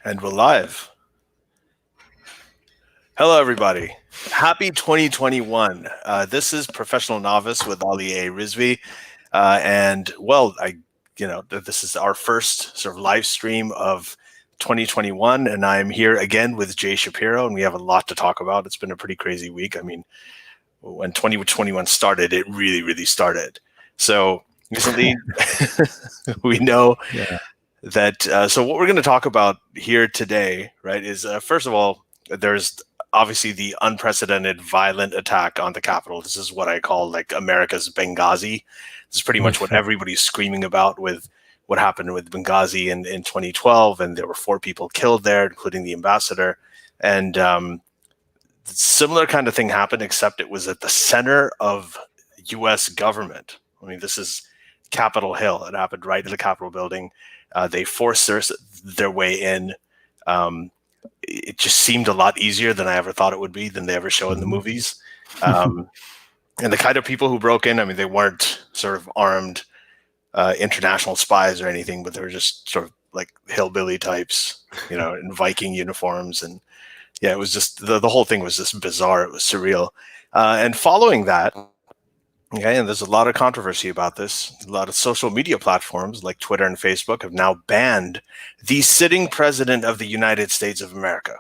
And we're live. Hello, everybody. Happy 2021. This is Professional Novice with Ali A. Rizvi. This is our first sort of live stream of 2021. And I'm here again with Jay Shapiro, and we have a lot to talk about. It's been a pretty crazy week. I mean, when 2021 started, it really, really started. So recently, we know that. So what we're going to talk about here today, right, is first of all, there's obviously the unprecedented violent attack on the Capitol. This is what I call like America's Benghazi. This is pretty much what everybody's screaming about with what happened with Benghazi in 2012. And there were 4 people killed there, including the ambassador. And similar kind of thing happened, except it was at the center of U.S. government. I mean, this is Capitol Hill. It happened right in the Capitol building. They forced their way in. It just seemed a lot easier than I ever thought it would be, than they ever show in the movies. And the kind of people who broke in, I mean, they weren't sort of armed international spies or anything, but they were just sort of like hillbilly types, in Viking uniforms. And yeah, it was just, the whole thing was just bizarre. It was surreal. And following that, okay, and there's a lot of controversy about this. A lot of social media platforms like Twitter and Facebook have now banned the sitting president of the United States of America.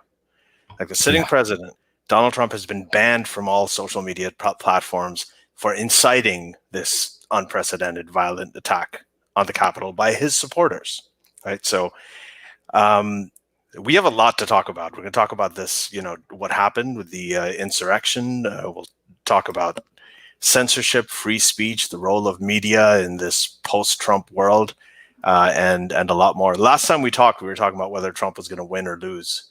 Like the sitting president, Donald Trump, has been banned from all social media platforms for inciting this unprecedented violent attack on the Capitol by his supporters. Right. So we have a lot to talk about. We're going to talk about this, what happened with the insurrection. We'll talk about censorship, free speech, the role of media in this post-Trump world, and a lot more. Last time we talked, we were talking about whether Trump was going to win or lose.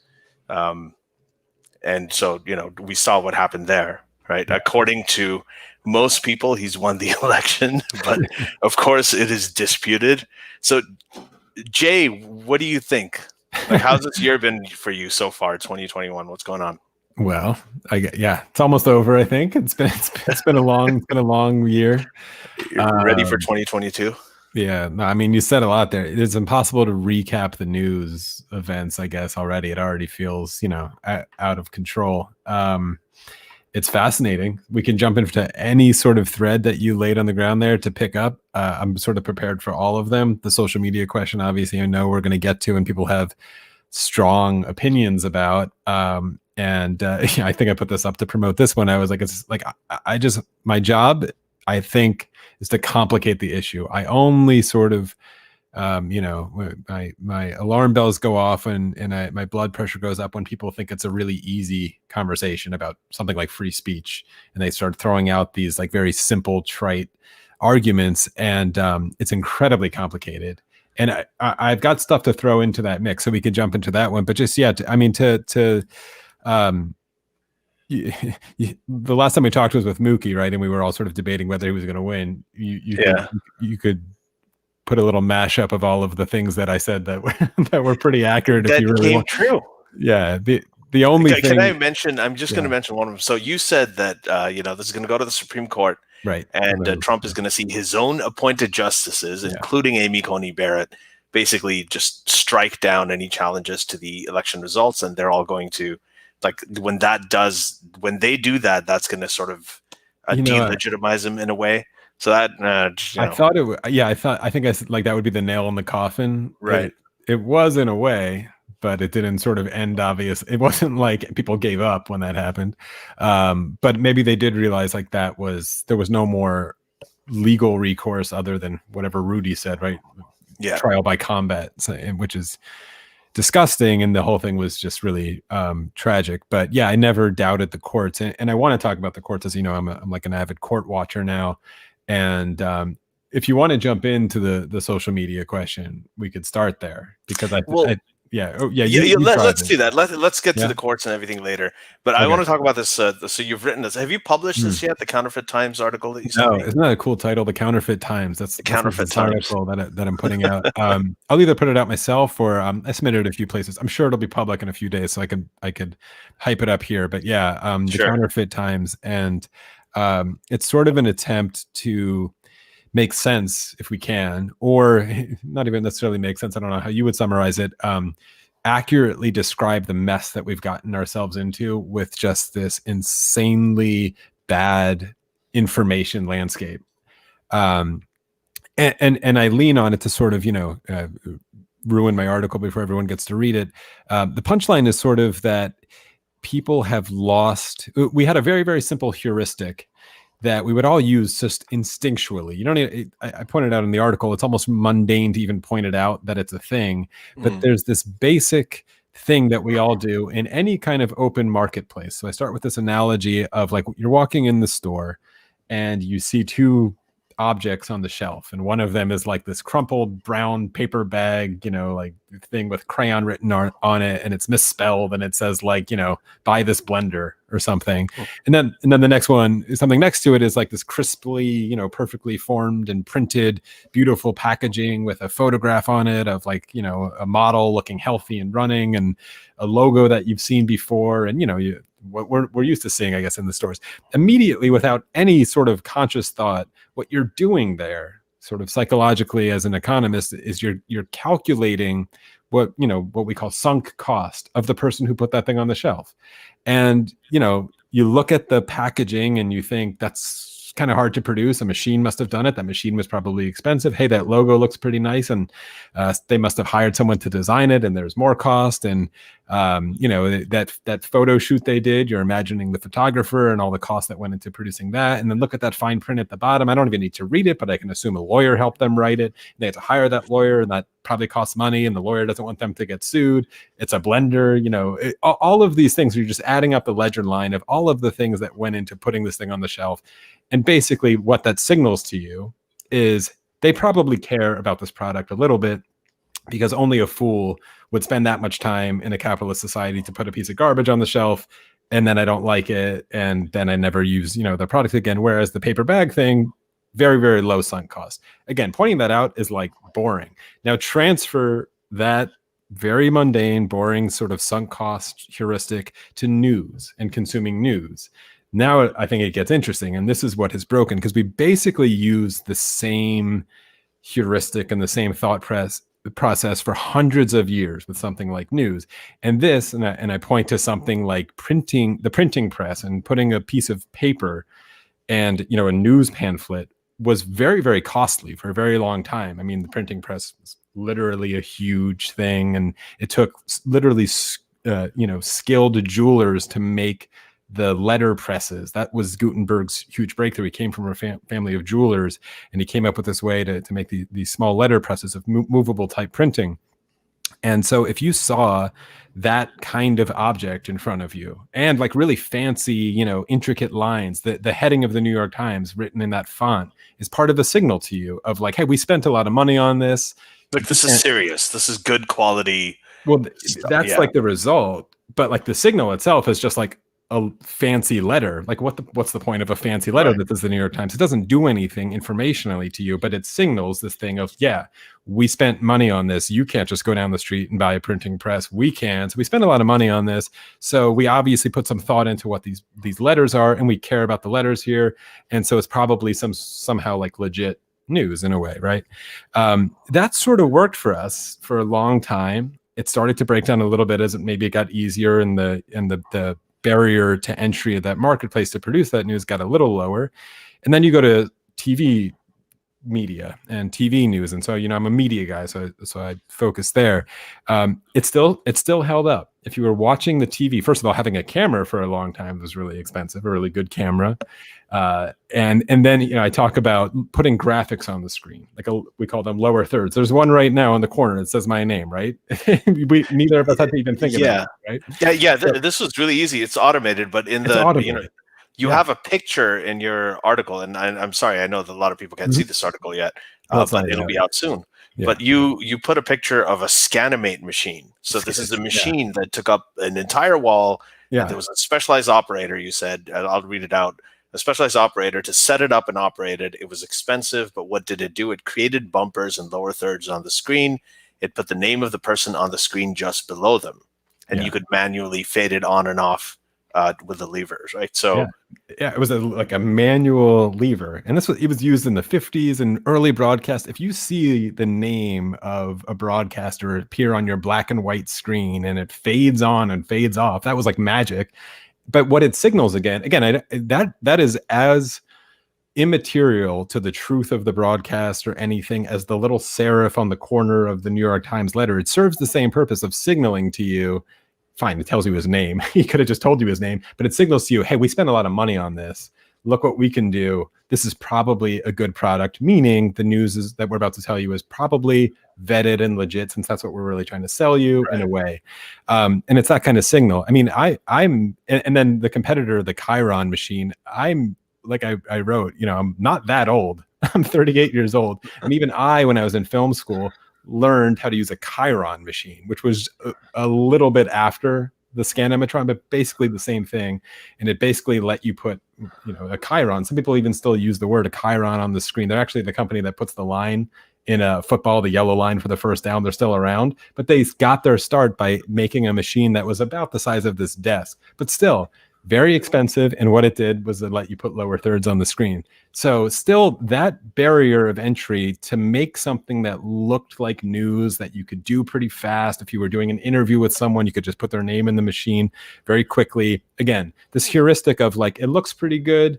And so, we saw what happened there, right? According to most people, he's won the election, but of course it is disputed. So, Jay, what do you think? Like, how's this year been for you so far, 2021? What's going on? Well, it's almost over. I think it's been a long year. You're ready for 2022? Yeah, no, I mean, you said a lot there. It's impossible to recap the news events, I guess, already. It already feels, out of control. It's fascinating. We can jump into any sort of thread that you laid on the ground there to pick up. I'm sort of prepared for all of them. The social media question, obviously, I know we're going to get to, and people have strong opinions about. I think I put this up to promote this one. I was like, it's like, my job, I think, is to complicate the issue. I only sort of, my alarm bells go off and my blood pressure goes up when people think it's a really easy conversation about something like free speech. And they start throwing out these like very simple, trite arguments. And it's incredibly complicated. And I've got stuff to throw into that mix, so we could jump into that one. But just, the last time we talked was with Mookie, right? And we were all sort of debating whether he was going to win. You could put a little mashup of all of the things that I said that were pretty accurate. That came true. Yeah. The only thing. Can I mention? I'm just going to mention one of them. So you said that this is going to go to the Supreme Court, right? And Trump is going to see his own appointed justices, including Amy Coney Barrett, basically just strike down any challenges to the election results, and they're all going to, like, when they do that, that's going to sort of delegitimize him in a way. So that I thought it would. Yeah, I think I said like that would be the nail in the coffin. Right. It was in a way, but it didn't sort of end obvious. It wasn't like people gave up when that happened. But maybe they did realize like there was no more legal recourse other than whatever Rudy said, right? Yeah. Trial by combat, which is disgusting. And the whole thing was just really tragic. But yeah, I never doubted the courts. And I want to talk about the courts. As you know, I'm like an avid court watcher now. And if you want to jump into the social media question, we could start there, because let's do that. Let's get to the courts and everything later. But okay. I want to talk about this. So you've written this. Have you published this yet? The Counterfeit Times article that you sent me? Isn't that a cool title? The Counterfeit Times. That's the Counterfeit Times article that I'm putting out. I'll either put it out myself or I submitted it a few places. I'm sure it'll be public in a few days, so I could hype it up here. But yeah, the Counterfeit Times, and it's sort of an attempt to make sense, if we can, or not even necessarily make sense. I don't know how you would summarize it. accurately describe the mess that we've gotten ourselves into with just this insanely bad information landscape. Um, and I lean on it to sort of, ruin my article before everyone gets to read it. The punchline is sort of that people have lost. We had a very, very simple heuristic that we would all use just instinctually. You don't need, I pointed out in the article, it's almost mundane to even point it out that it's a thing, but there's this basic thing that we all do in any kind of open marketplace. So I start with this analogy of like you're walking in the store and you see two objects on the shelf, and one of them is like this crumpled brown paper bag, like thing with crayon written on it, and it's misspelled, and it says like, buy this blender or something. And then the next one is something next to it is like this crisply, perfectly formed and printed beautiful packaging with a photograph on it of like, a model looking healthy and running, and a logo that you've seen before, and what we're used to seeing, I guess, in the stores. Immediately, without any sort of conscious thought, what you're doing there, sort of psychologically as an economist, is you're calculating what we call sunk cost of the person who put that thing on the shelf. And you look at the packaging and you think that's kind of hard to produce. A machine must have done it. That machine was probably expensive. Hey, that logo looks pretty nice, and they must have hired someone to design it, and there's more cost. And that photo shoot they did, you're imagining the photographer and all the cost that went into producing that. And then look at that fine print at the bottom. I don't even need to read it, but I can assume a lawyer helped them write it. They had to hire that lawyer, and that probably costs money, and the lawyer doesn't want them to get sued. It's a blender, all of these things. You're just adding up the ledger line of all of the things that went into putting this thing on the shelf. And basically what that signals to you is they probably care about this product a little bit, because only a fool would spend that much time in a capitalist society to put a piece of garbage on the shelf, and then I don't like it, and then I never use, the product again. Whereas the paper bag thing, very, very low sunk cost. Again, pointing that out is like boring. Now transfer that very mundane, boring sort of sunk cost heuristic to news and consuming news. Now I think it gets interesting, and this is what has broken, because we basically use the same heuristic and the same thought process for hundreds of years with something like news. And this, and I point to something like the printing press, and putting a piece of paper and a news pamphlet was very, very costly for a very long time. I mean, the printing press was literally a huge thing, and it took literally skilled jewelers to make the letter presses. That was Gutenberg's huge breakthrough. He came from a family of jewelers, and he came up with this way to make these small letter presses of movable type printing. And so if you saw that kind of object in front of you, and like really fancy, intricate lines, the heading of the New York Times written in that font is part of the signal to you of like, hey, we spent a lot of money on this. Like, this is serious. This is good quality. Well, that's like the result. But like the signal itself is just like a fancy letter. Like what's the point of a fancy letter that is the New York Times? It doesn't do anything informationally to you, but it signals this thing of, yeah, we spent money on this. You can't just go down the street and buy a printing press. We can. So we spend a lot of money on this. So we obviously put some thought into what these letters are, and we care about the letters here. And so it's probably somehow like legit news in a way, right? That sort of worked for us for a long time. It started to break down a little bit as it got easier, and the barrier to entry of that marketplace to produce that news got a little lower. And then you go to TV media and TV news. And so, I'm a media guy, so I focus there. It still held up. If you were watching the TV, first of all, having a camera for a long time was really expensive, a really good camera. And then, I talk about putting graphics on the screen, we call them lower thirds. There's one right now in the corner that says my name, right? Neither of us had to even think about it, right? Yeah. This was really easy. It's automated, but you have a picture in your article, and I'm sorry, I know that a lot of people can't see this article yet, but it'll be out soon. Yeah. But you put a picture of a Scanimate machine. So this is a machine that took up an entire wall. Yeah. There was a specialized operator, you said, I'll read it out. A specialized operator to set it up and operate it. It was expensive, but what did it do? It created bumpers and lower thirds on the screen. It put the name of the person on the screen just below them. And you could manually fade it on and off with the levers, right? So Yeah, it was like a manual lever, and it was used in the 50s and early broadcast. If you see the name of a broadcaster appear on your black and white screen and it fades on and fades off, that was like magic. But what it signals that is as immaterial to the truth of the broadcast or anything as the little serif on the corner of the New York Times letter. It serves the same purpose of signaling to you. Fine, it tells you his name. He could have just told you his name, but it signals to you, hey, we spent a lot of money on this. Look what we can do. This is probably a good product, meaning the news is that we're about to tell you is probably vetted and legit, since that's what we're really trying to sell you in a way. And it's that kind of signal. I mean, and then the competitor, the Chiron machine, I wrote, I'm not that old. I'm 38 years old. And even when I was in film school, learned how to use a Chiron machine, which was a little bit after the Scanimatron, but basically the same thing. And it basically let you put, a Chiron. Some people even still use the word a Chiron on the screen. They're actually the company that puts the line in a football, the yellow line for the first down. They're still around, but they got their start by making a machine that was about the size of this desk, but still very expensive. And what it did was it let you put lower thirds on the screen. So still that barrier of entry to make something that looked like news that you could do pretty fast. If you were doing an interview with someone, you could just put their name in the machine very quickly. Again, this heuristic of like, it looks pretty good,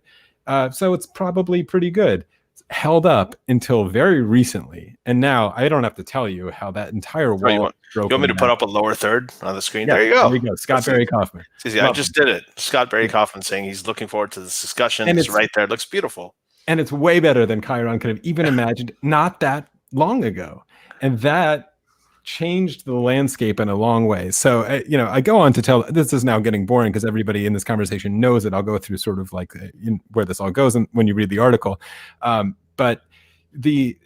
so it's probably pretty good, held up until very recently. And now I don't have to tell you how that entire wall you want me to put up a lower third on the screen? Yeah, there you go. There you go. Scott Barry Kaufman. I just did it. Scott Barry Kaufman saying he's looking forward to this discussion. And it's right there. It looks beautiful. And it's way better than Chiron could have even imagined not that long ago. And that changed the landscape in a long way. So, I go on to tell, this is now getting boring because everybody in this conversation knows it. I'll go through sort of like where this all goes and when you read the article. But the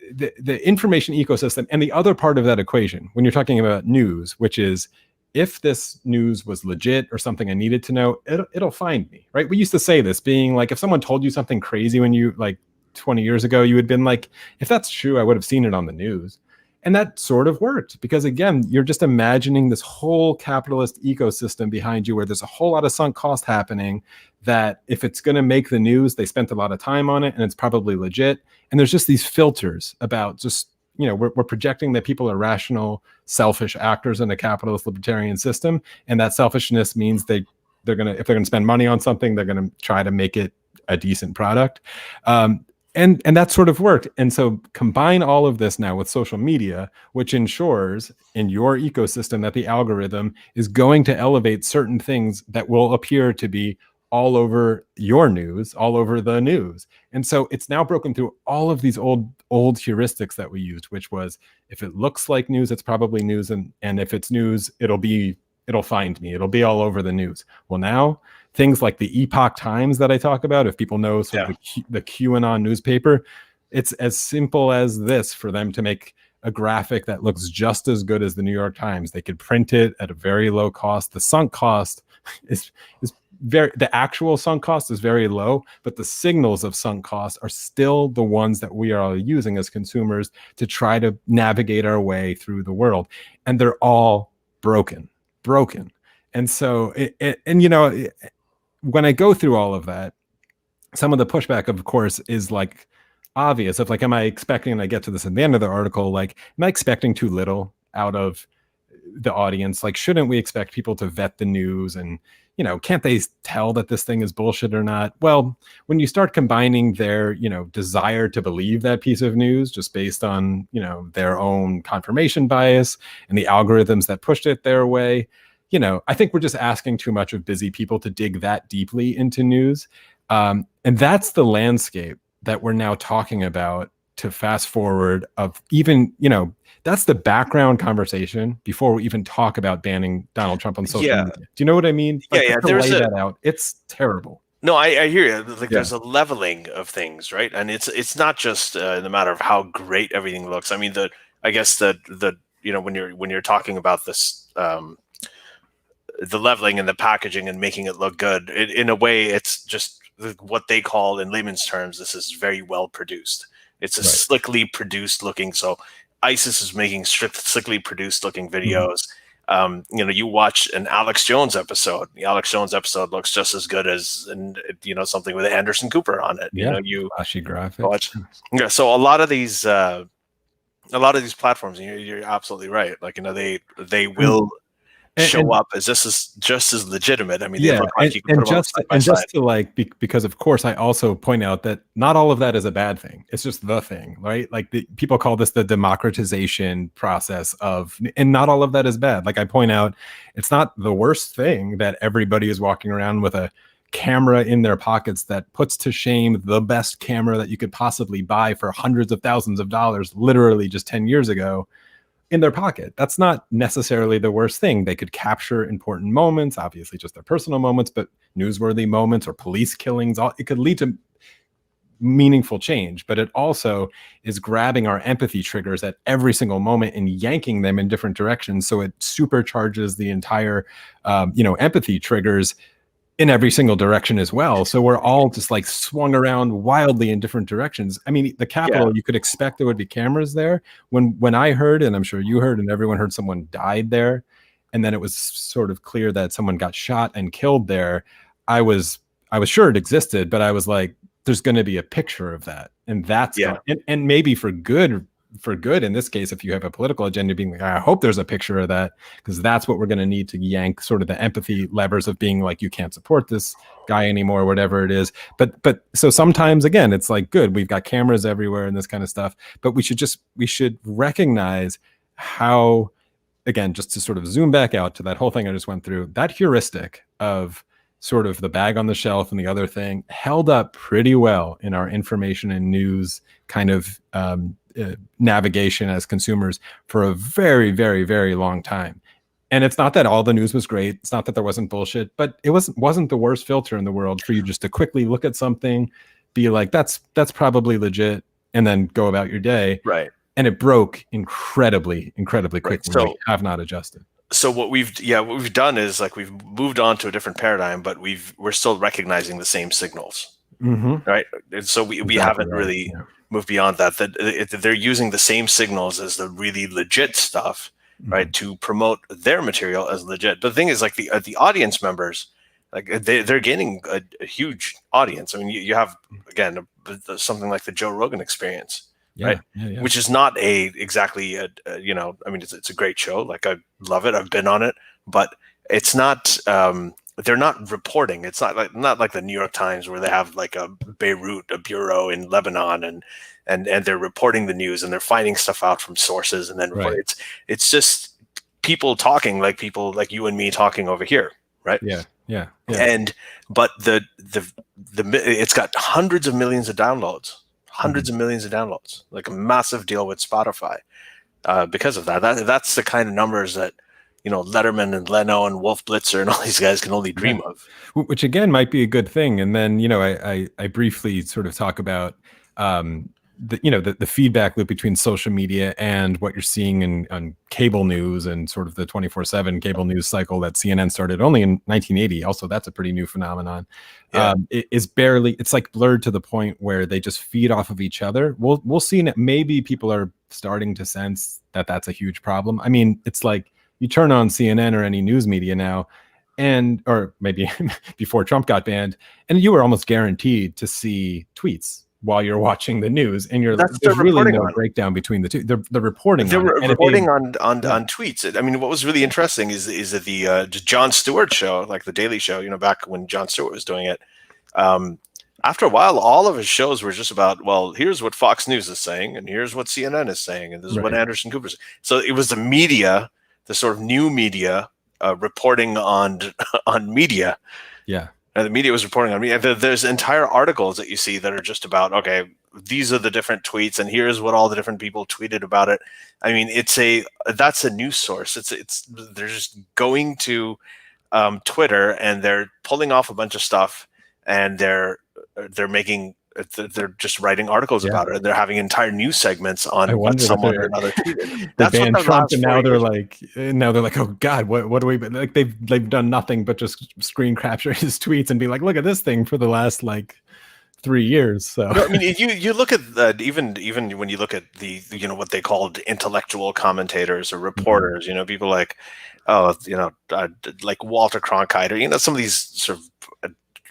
information ecosystem and the other part of that equation, when you're talking about news, which is if this news was legit or something I needed to know, it'll find me, right? We used to say this, being like, if someone told you something crazy when you, like 20 years ago, you had been like, if that's true, I would have seen it on the news. And that sort of worked because, again, you're just imagining this whole capitalist ecosystem behind you where there's a whole lot of sunk cost happening, that if it's going to make the news, they spent a lot of time on it and it's probably legit. And there's just these filters about just, we're projecting that people are rational, selfish actors in a capitalist libertarian system. And that selfishness means if they're going to spend money on something, they're going to try to make it a decent product. And that sort of worked. And so combine all of this now with social media, which ensures in your ecosystem that the algorithm is going to elevate certain things that will appear to be all over your news, all over the news. And so it's now broken through all of these old heuristics that we used, which was, if it looks like news, it's probably news. And if it's news, it'll find me. It'll be all over the news. Well, now things like the Epoch Times that I talk about, if people know sort of the QAnon newspaper, it's as simple as this for them to make a graphic that looks just as good as the New York Times. They could print it at a very low cost. The sunk cost is the actual sunk cost is very low, but the signals of sunk costs are still the ones that we are using as consumers to try to navigate our way through the world. And they're all broken. And so, when I go through all of that, some of the pushback, of course, is like obvious of like, am I expecting, and I get to this at the end of the article, like, am I expecting too little out of the audience? Like, shouldn't we expect people to vet the news? And, can't they tell that this thing is bullshit or not? Well, when you start combining their, desire to believe that piece of news just based on, their own confirmation bias and the algorithms that pushed it their way, I think we're just asking too much of busy people to dig that deeply into news. And that's the landscape that we're now talking about, to fast forward of even, that's the background conversation before we even talk about banning Donald Trump on social media. Do you know what I mean? Like, there's that out. It's terrible. No, I hear you. Like, there's a leveling of things, right? And it's not just the matter of how great everything looks. I mean, I guess the when you're talking about this, the leveling and the packaging and making it look good, in a way, it's just what they call, in layman's terms, this is very well produced. It's a slickly produced looking. So ISIS is making slickly produced looking videos. You watch an Alex Jones episode. The Alex Jones episode looks just as good as, something with Anderson Cooper on it. Yeah, You flashy graphics. watch. Yeah, so a lot of these platforms, you're absolutely right. Like, they will show up as just as legitimate. I mean, they yeah, look like you can put them on side by side. just to like because of course I also point out that not all of that is a bad thing. It's just the thing, right? Like people call this the democratization process and not all of that is bad. Like I point out, it's not the worst thing that everybody is walking around with a camera in their pockets that puts to shame the best camera that you could possibly buy for hundreds of thousands of dollars, literally just 10 years ago, in their pocket. That's not necessarily the worst thing. They could capture important moments, obviously just their personal moments, but newsworthy moments or police killings. It could lead to meaningful change, but it also is grabbing our empathy triggers at every single moment and yanking them in different directions. So it supercharges the entire, empathy triggers in every single direction as well. So we're all just like swung around wildly in different directions. I mean, the Capitol, you could expect there would be cameras there. When I heard, and I'm sure you heard, and everyone heard, someone died there, and then it was sort of clear that someone got shot and killed there, I was sure it existed, but I was like, there's going to be a picture of that, and that's and maybe for good in this case, if you have a political agenda, being like, I hope there's a picture of that, because that's what we're going to need to yank sort of the empathy levers of being like, you can't support this guy anymore, whatever it is. But so sometimes, again, it's like, good, we've got cameras everywhere and this kind of stuff, but we should recognize how, again, just to sort of zoom back out to that whole thing I just went through, that heuristic of sort of the bag on the shelf and the other thing held up pretty well in our information and news kind of navigation as consumers for a very, very, very long time. And it's not that all the news was great. It's not that there wasn't bullshit, but it wasn't the worst filter in the world for you just to quickly look at something, be like, that's probably legit, and then go about your day. Right. And it broke incredibly quickly. Right. So we have not adjusted. So what we've done is, like, we've moved on to a different paradigm, but we're still recognizing the same signals, right? And so we haven't really moved beyond that. That they're using the same signals as the really legit stuff, right, to promote their material as legit. But the thing is, like, the audience members, like, they're gaining a huge audience. I mean, you have, again, something like the Joe Rogan Experience. Right. Yeah. Which is not exactly I mean, it's a great show. Like, I love it. I've been on it, but it's not, they're not reporting. It's not like the New York Times, where they have like a bureau in Lebanon, and they're reporting the news, and they're finding stuff out from sources, and then it's just people talking, like people like you and me talking over here. Right. Yeah. But the it's got hundreds of millions of downloads. Hundreds of millions of downloads, like a massive deal with Spotify because of that. That's the kind of numbers that, Letterman and Leno and Wolf Blitzer and all these guys can only dream of. Which, again, might be a good thing. And then, I briefly sort of talk about the feedback loop between social media and what you're seeing on cable news, and sort of the 24/7 cable news cycle that CNN started only in 1980. Also, that's a pretty new phenomenon. It's like blurred to the point where they just feed off of each other. We'll see. Maybe people are starting to sense that that's a huge problem. I mean, it's like you turn on CNN or any news media now, or maybe before Trump got banned, and you were almost guaranteed to see tweets while you're watching the news, and there's really no breakdown between the two. They're reporting. They're reporting on tweets. I mean, what was really interesting is that the Jon Stewart show, like the Daily Show, back when Jon Stewart was doing it. After a while, all of his shows were just about, well, here's what Fox News is saying, and here's what CNN is saying, and this is what Anderson Cooper's saying. So it was the media, the sort of new media, reporting on media. Yeah. And the media was reporting on me. There's entire articles that you see that are just about, okay, these are the different tweets, and here's what all the different people tweeted about it. I mean, that's a news source. They're just going to Twitter, and they're pulling off a bunch of stuff, and they're just writing articles about it. They're having entire news segments on what someone or another tweeted. That's what Trump, and now they're like, oh God, what do we? Like they've done nothing but just screen capture his tweets and be like, look at this thing for the last like 3 years. So No, I mean, you look at even when you look at the what they called intellectual commentators or reporters, people like like Walter Cronkite, or some of these sort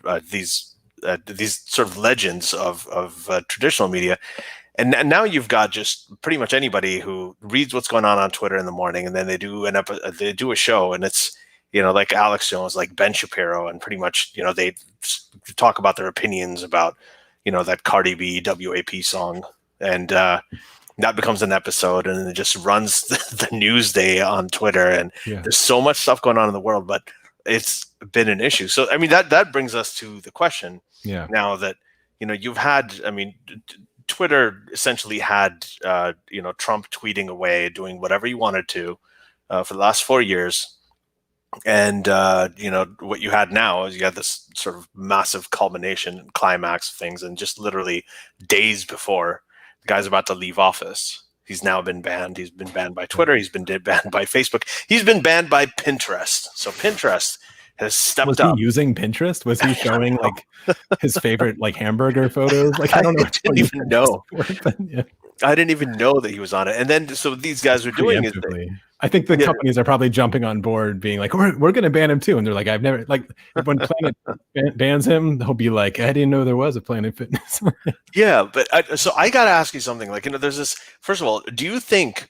of these sort of legends of traditional media. And now you've got just pretty much anybody who reads what's going on Twitter in the morning, and then they do a show, and it's like Alex Jones, like Ben Shapiro, and pretty much they talk about their opinions about that Cardi B WAP song, and that becomes an episode, and it just runs the news day on Twitter, and there's so much stuff going on in the world, but it's been an issue. So I mean that brings us to the question now that you've had, I mean, Twitter essentially had Trump tweeting away, doing whatever he wanted to for the last 4 years. And what you had now is you had this sort of massive culmination and climax of things, and just literally days before the guy's about to leave office, he's now been banned. He's been banned by Twitter. He's been banned by Facebook. He's been banned by Pinterest. So Pinterest has stepped up. Was he using Pinterest? Was he showing like his favorite like hamburger photos? Like I don't know. I didn't even know. I didn't even know that he was on it. And then so these guys are doing is I think the companies are probably jumping on board, being like, we're going to ban him too. And they're like, I've never, like, when Planet bans him, they'll be like, I didn't know there was a Planet Fitness. Yeah, but so I got to ask you something. Like, there's this. First of all, do you think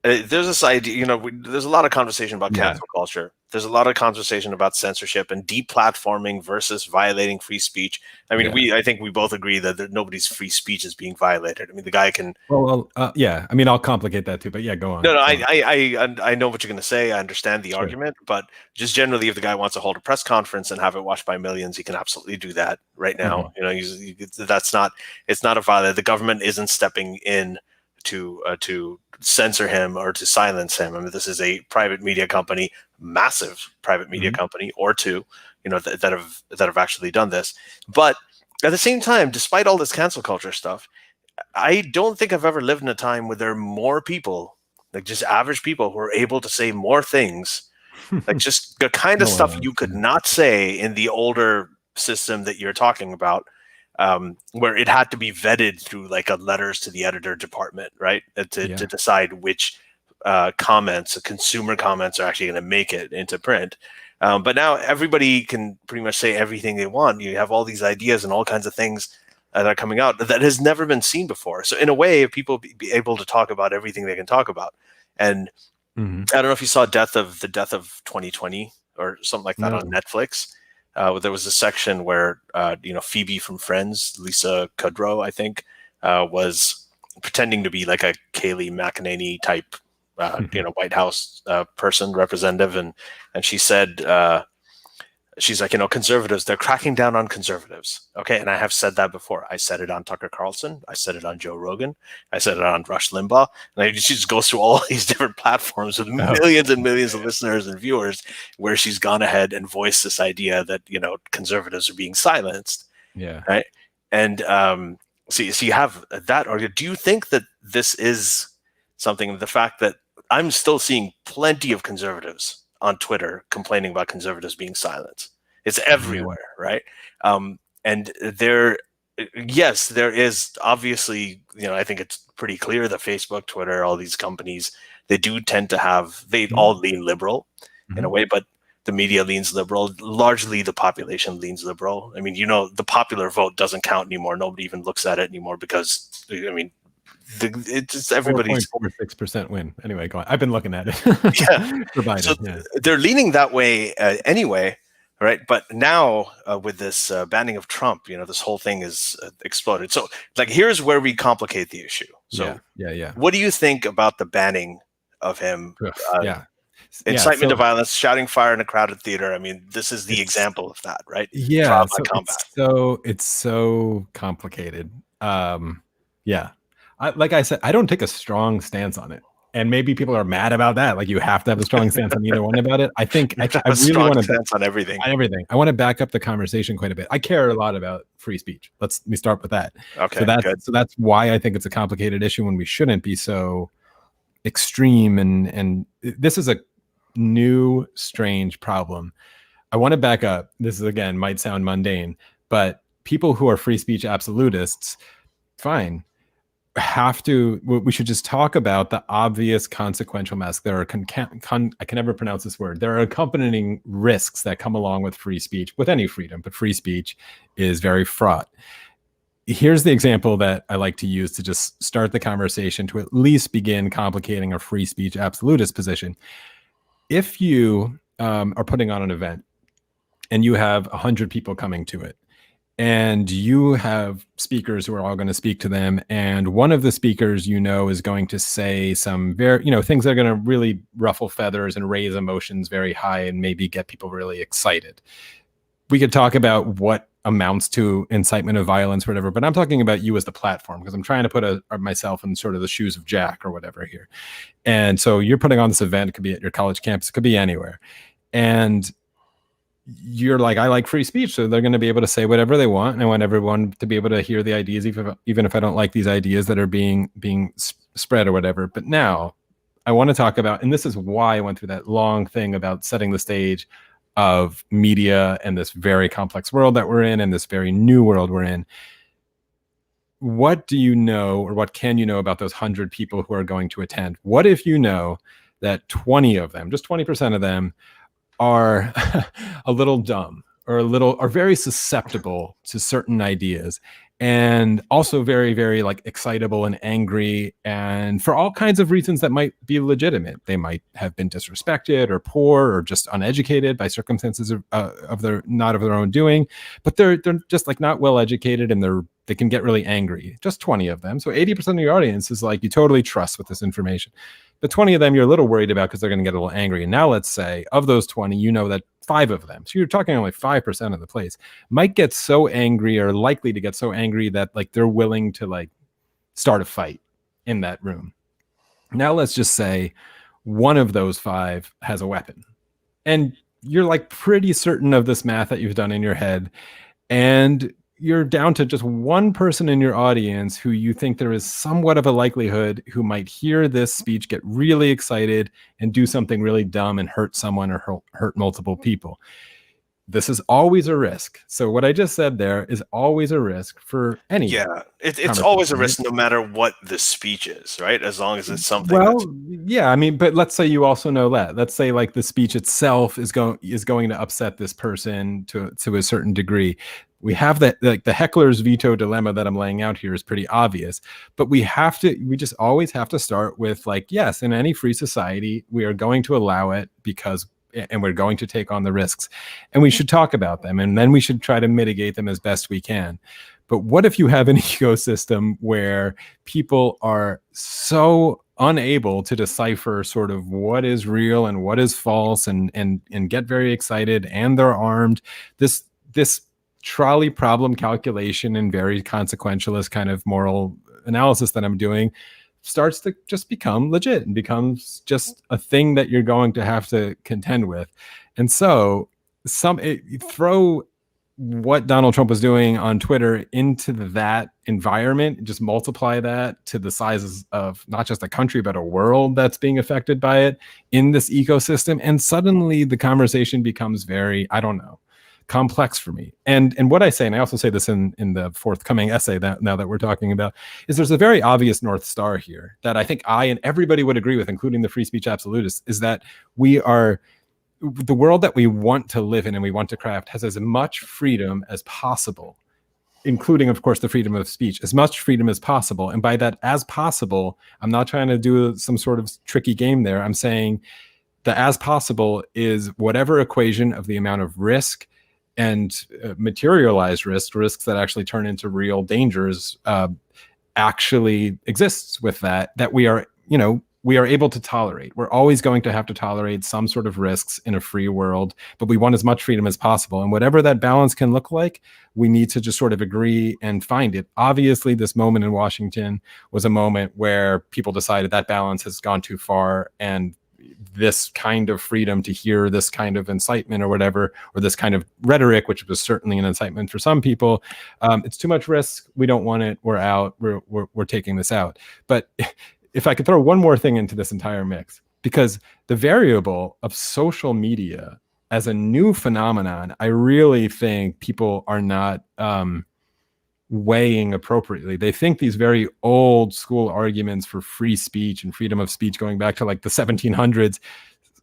there's this idea? There's a lot of conversation about cancel culture. There's a lot of conversation about censorship and deplatforming versus violating free speech. I mean, I think we both agree that nobody's free speech is being violated. I mean, the guy can. Well, yeah. I mean, I'll complicate that too, but yeah, go on. No, I know what you're going to say. I understand the argument, but just generally, if the guy wants to hold a press conference and have it watched by millions, he can absolutely do that right now. It's not a violation. The government isn't stepping in to censor him or to silence him. I mean, this is a private media company, massive private media company, or two, that have actually done this. But at the same time, despite all this cancel culture stuff, I don't think I've ever lived in a time where there are more people, like just average people, who are able to say more things, like just the kind of stuff you could not say in the older system that you're talking about. Where it had to be vetted through like a letters to the editor department, right? To decide which consumer comments are actually going to make it into print. But now everybody can pretty much say everything they want. You have all these ideas and all kinds of things that are coming out that has never been seen before. So in a way, people be able to talk about everything they can talk about. And I don't know if you saw the death of 2020 or something like that on Netflix. There was a section where Phoebe from Friends, Lisa Kudrow, I think, was pretending to be like a Kayleigh McEnany type, White House representative, and she said, she's like, conservatives, they're cracking down on conservatives. Okay, and I have said that before. I said it on Tucker Carlson. I said it on Joe Rogan. I said it on Rush Limbaugh. And she just goes through all these different platforms with millions and millions of listeners and viewers, where she's gone ahead and voiced this idea that conservatives are being silenced. Yeah. Right. And so you have that argument. Do you think that this is something? The fact that I'm still seeing plenty of conservatives on Twitter complaining about conservatives being silenced. It's everywhere, right? And there is obviously, I think it's pretty clear that Facebook, Twitter, all these companies, they do tend to have, they all lean liberal in a way, but the media leans liberal. Largely the population leans liberal. I mean, the popular vote doesn't count anymore. Nobody even looks at it anymore because, I mean, it's just everybody's 4.46% win. Anyway, go on. I've been looking at it. So they're leaning that way anyway, right? But now with this banning of Trump, this whole thing is exploded. So, like, here's where we complicate the issue. So, what do you think about the banning of him? Incitement to violence, shouting fire in a crowded theater. I mean, this is the example of that, right? Yeah. It's so complicated. Like I said, I don't take a strong stance on it. And maybe people are mad about that. Like, you have to have a strong stance on either one about it. I think I really want to stance on everything. I want to back up the conversation quite a bit. I care a lot about free speech. Let me start with that. Okay. So that's why I think it's a complicated issue when we shouldn't be so extreme. And this is a new, strange problem. I want to back up. This is, again, might sound mundane, but people who are free speech absolutists, fine, we should just talk about the obvious consequential masks. There are I can never pronounce this word. There are accompanying risks that come along with free speech, with any freedom, but free speech is very fraught. Here's the example that I like to use to just start the conversation, to at least begin complicating a free speech absolutist position. If you are putting on an event and you have 100 people coming to it, and you have speakers who are all going to speak to them, and one of the speakers is going to say some very things that are going to really ruffle feathers and raise emotions very high and maybe get people really excited. We could talk about what amounts to incitement of violence or whatever, but I'm talking about you as the platform, because I'm trying to put myself in sort of the shoes of Jack or whatever here. And so you're putting on this event. It could be at your college campus, it could be anywhere, and you're like, I like free speech, so they're going to be able to say whatever they want, and I want everyone to be able to hear the ideas, even if I don't like these ideas that are being spread or whatever. But now I want to talk about, and this is why I went through that long thing about setting the stage of media and this very complex world that we're in, and this very new world we're in. What do you know, or what can you know about those 100 people who are going to attend? What if you know that 20 of them, just 20% of them, are a little dumb, or are very susceptible to certain ideas, and also very, very like excitable and angry, and for all kinds of reasons that might be legitimate. They might have been disrespected or poor or just uneducated by circumstances of their not of their own doing, but they're just like not well educated, and they can get really angry. Just 20 of them. So 80% of your audience is like, you totally trust with this information. The 20 of them you're a little worried about because they're going to get a little angry. And now let's say of those 20, that 5 of them, so you're talking only 5% of the place, might get so angry, or likely to get so angry, that like they're willing to like start a fight in that room. Now let's just say one of those 5 has a weapon, and you're like pretty certain of this math that you've done in your head, and you're down to just one person in your audience who you think there is somewhat of a likelihood who might hear this speech, get really excited, and do something really dumb and hurt someone or hurt multiple people. This is always a risk. So what I just said there is always a risk for any. Yeah, it's always a risk, no matter what the speech is, right? As long as it's something. Yeah, I mean, but let's say you also know that. Let's say like the speech itself is going to upset this person to a certain degree. We have that, like the heckler's veto dilemma that I'm laying out here is pretty obvious, but we just always have to start with like, yes, in any free society, we are going to allow it and we're going to take on the risks, and we should talk about them, and then we should try to mitigate them as best we can. But what if you have an ecosystem where people are so unable to decipher sort of what is real and what is false, and get very excited, and they're armed? This trolley problem calculation and very consequentialist kind of moral analysis that I'm doing starts to just become legit and becomes just a thing that you're going to have to contend with. And so throw what Donald Trump was doing on Twitter into that environment, just multiply that to the sizes of not just a country, but a world that's being affected by it in this ecosystem. And suddenly the conversation becomes very, I don't know, complex for me. And what I say, and I also say this in the forthcoming essay that now that we're talking about, is there's a very obvious North Star here that I think I and everybody would agree with, including the free speech absolutists, is that the world that we want to live in and we want to craft has as much freedom as possible, including, of course, the freedom of speech, as much freedom as possible. And by that, as possible, I'm not trying to do some sort of tricky game there. I'm saying the as possible is whatever equation of the amount of risk and materialized risks that actually turn into real dangers actually exists with that we are able to tolerate. We're always going to have to tolerate some sort of risks in a free world, but we want as much freedom as possible. And whatever that balance can look like, we need to just sort of agree and find it. Obviously, this moment in Washington was a moment where people decided that balance has gone too far, and this kind of freedom to hear this kind of incitement or whatever, or this kind of rhetoric, which was certainly an incitement for some people, it's too much risk. We don't want it. We're out. We're taking this out. But if I could throw one more thing into this entire mix, because the variable of social media as a new phenomenon, I really think people are not weighing appropriately. They think these very old school arguments for free speech and freedom of speech going back to like the 1700s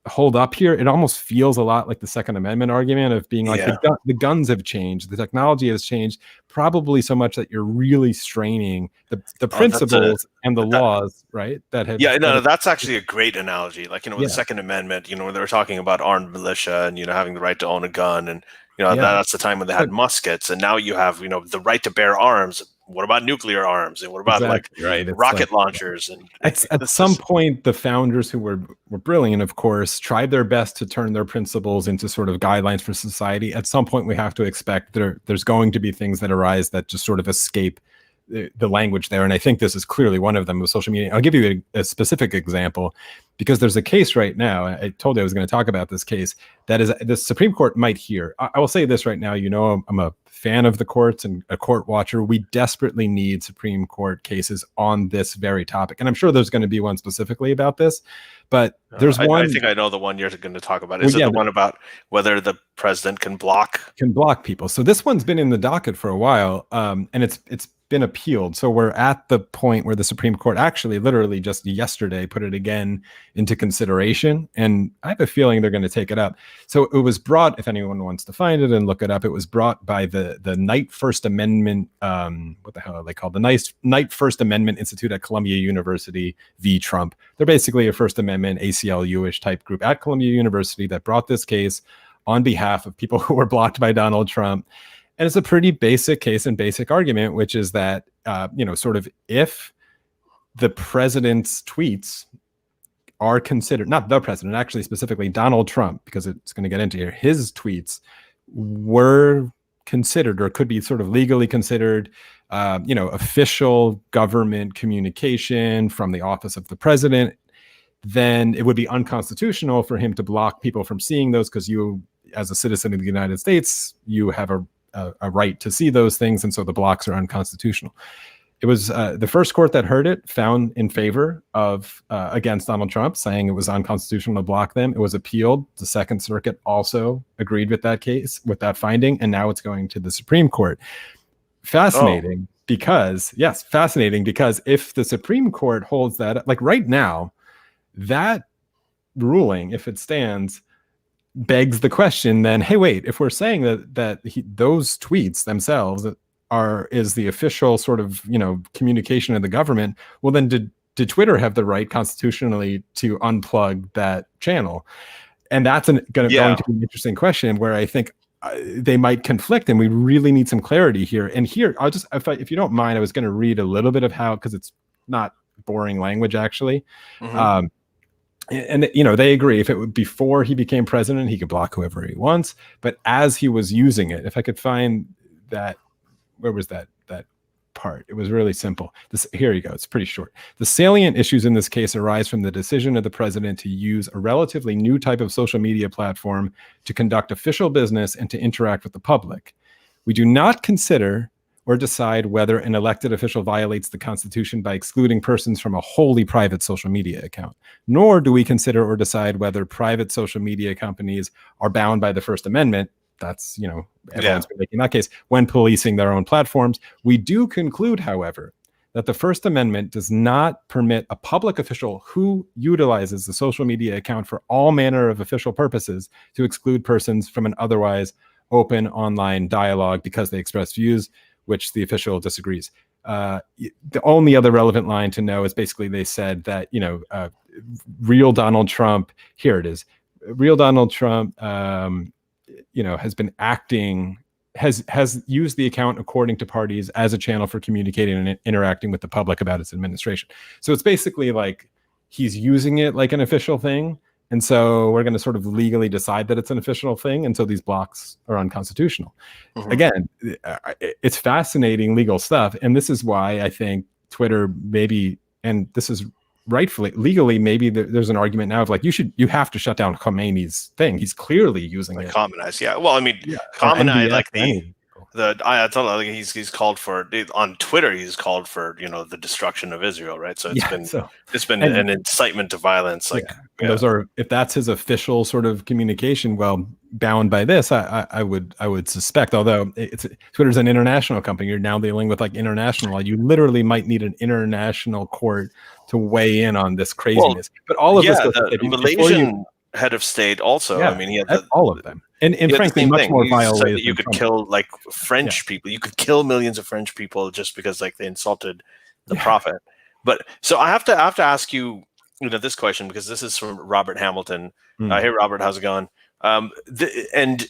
hold up here. It almost feels a lot like the Second Amendment argument of being like the guns have changed, the technology has changed, probably so much that you're really straining the principles and the laws, right? That have that's actually a great analogy. Like, with the Second Amendment, when they were talking about armed militia and having the right to own a gun, and that's the time when they had muskets, and now you have the right to bear arms. What about nuclear arms, and what about rocket launchers? And at some point, the founders, who were brilliant, of course, tried their best to turn their principles into sort of guidelines for society. At some point, we have to expect there's going to be things that arise that just sort of escape the language there. And I think this is clearly one of them with social media. I'll give you a specific example, because there's a case right now. I told you I was going to talk about this case that is the Supreme Court might hear. I will say this right now. I'm a fan of the courts and a court watcher. We desperately need Supreme Court cases on this very topic. And I'm sure there's going to be one specifically about this, but there's one. I think I know the one you're going to talk about. Is it the one about whether the president can block people? So this one's been in the docket for a while, and it's been appealed. So we're at the point where the Supreme Court actually literally just yesterday put it again into consideration, and I have a feeling they're going to take it up. So it was brought, if anyone wants to find it and look it up, it was brought by the Knight First Amendment, what the hell are they called? The Knight First Amendment Institute at Columbia University v. Trump. They're basically a First Amendment ACLU-ish type group at Columbia University that brought this case on behalf of people who were blocked by Donald Trump. And it's a pretty basic case and basic argument, which is that, sort of if the president's tweets are considered, not the president, actually specifically Donald Trump, because it's going to get into here, his tweets were considered or could be sort of legally considered, official government communication from the office of the president, then it would be unconstitutional for him to block people from seeing those, because you, as a citizen of the United States, you have a right to see those things, and so the blocks are unconstitutional. It was the first court that heard it found in favor of against Donald Trump, saying it was unconstitutional to block them. It was appealed. The Second Circuit also agreed with that case, with that finding, and now it's going to the Supreme Court. Fascinating, because if the Supreme Court holds that, like right now, that ruling, if it stands, begs the question then, hey, wait, if we're saying that those tweets themselves is the official sort of, communication of the government, well, then did Twitter have the right constitutionally to unplug that channel? And that's going to be an interesting question where I think they might conflict, and we really need some clarity here. And here, I'll just, if you don't mind, I was going to read a little bit of how, because it's not boring language, actually. Mm-hmm. And they agree, if it would before he became president, he could block whoever he wants. But as he was using it, if I could find that, where was that part? It was really simple. Here you go. It's pretty short. The salient issues in this case arise from the decision of the president to use a relatively new type of social media platform to conduct official business and to interact with the public. We do not consider or decide whether an elected official violates the Constitution by excluding persons from a wholly private social media account. Nor do we consider or decide whether private social media companies are bound by the First Amendment. That's, everyone's been making that case when policing their own platforms. We do conclude, however, that the First Amendment does not permit a public official who utilizes the social media account for all manner of official purposes to exclude persons from an otherwise open online dialogue because they express views which the official disagrees. The only other relevant line to know is basically they said that, real Donald Trump, here it is, real Donald Trump, has been acting, has used the account according to parties as a channel for communicating and interacting with the public about its administration. So it's basically like he's using it like an official thing. And so we're going to sort of legally decide that it's an official thing. And so these blocks are unconstitutional. Mm-hmm. Again, it's fascinating legal stuff. And this is why I think Twitter maybe, and this is rightfully, legally, maybe there's an argument now of like, you have to shut down Khomeini's thing. He's clearly using it. Khamenei's, yeah. Well, I mean, Khamenei, like I told you, like, he's called for on Twitter. He's called for the destruction of Israel, right? So Yeah. So it's been and an incitement to violence. yeah, Like, and yeah, those are, if that's his official sort of communication, well, bound by this, I would suspect. Although it's Twitter's an international company, you're now dealing with like international law. You literally might need an international court to weigh in on this well, craziness. But all of this yeah, goes to the say before you, Malaysian head of state also. I yeah, mean, all of them, and he had the frankly, same much thing. more He vile said ways that you than could Trump. kill like Yeah, French people. You could kill millions of French people just because like they insulted the yeah. prophet. But so I have to ask you, this question because this is from Robert Hamilton. Mm, Hey, Robert, how's it going? And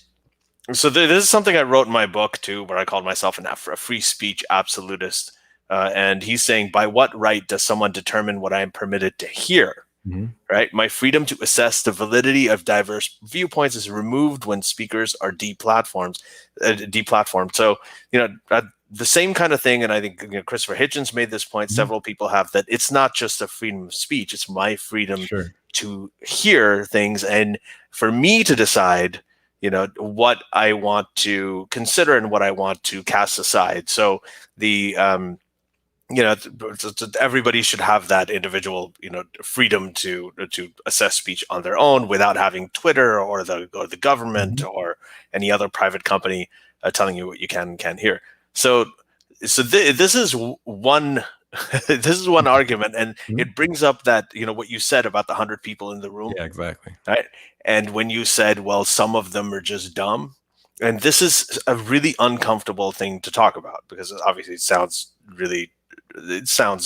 so this is something I wrote in my book too, where I called myself a free speech absolutist. And he's saying, by what right does someone determine what I am permitted to hear? mhm, Right? My freedom to assess the validity of diverse viewpoints is removed when speakers are deplatformed. So, the same kind of thing, and I think Christopher Hitchens made this point. mhm. Several people have that. It's not just a freedom of speech; it's my freedom Sure. to hear things, and for me to decide, what I want to consider and what I want to cast aside. So the everybody should have that individual freedom to assess speech on their own without having Twitter or the government Mhm, or any other private company telling you what you can and can't hear. So this is one this is one argument, and mhm. it brings up that what you said about the 100 people in the room, Yeah, exactly. right? And when you said, well, some of them are just dumb, and this is a really uncomfortable thing to talk about because obviously it sounds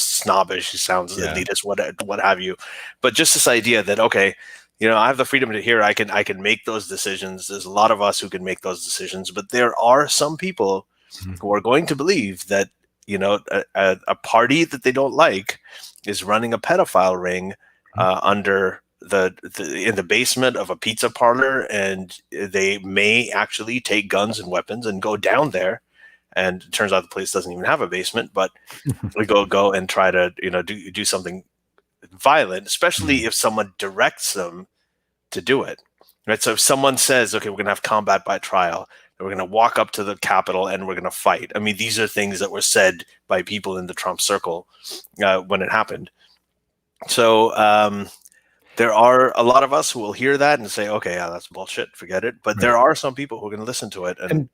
snobbish, it sounds Yeah. elitist, what have you. But just this idea that, okay, I have the freedom to hear, I can make those decisions. There's a lot of us who can make those decisions, but there are some people Mhm, who are going to believe that a party that they don't like is running a pedophile ring mhm. under in the basement of a pizza parlor, and they may actually take guns and weapons and go down there. And it turns out the place doesn't even have a basement, but we go and try to do something violent, especially Mhm. if someone directs them to do it. Right. So if someone says, okay, we're going to have combat by trial, and we're going to walk up to the Capitol and we're going to fight. I mean, these are things that were said by people in the Trump circle when it happened. So there are a lot of us who will hear that and say, okay, yeah, that's bullshit, forget it. But Right. there are some people who are going to listen to it. And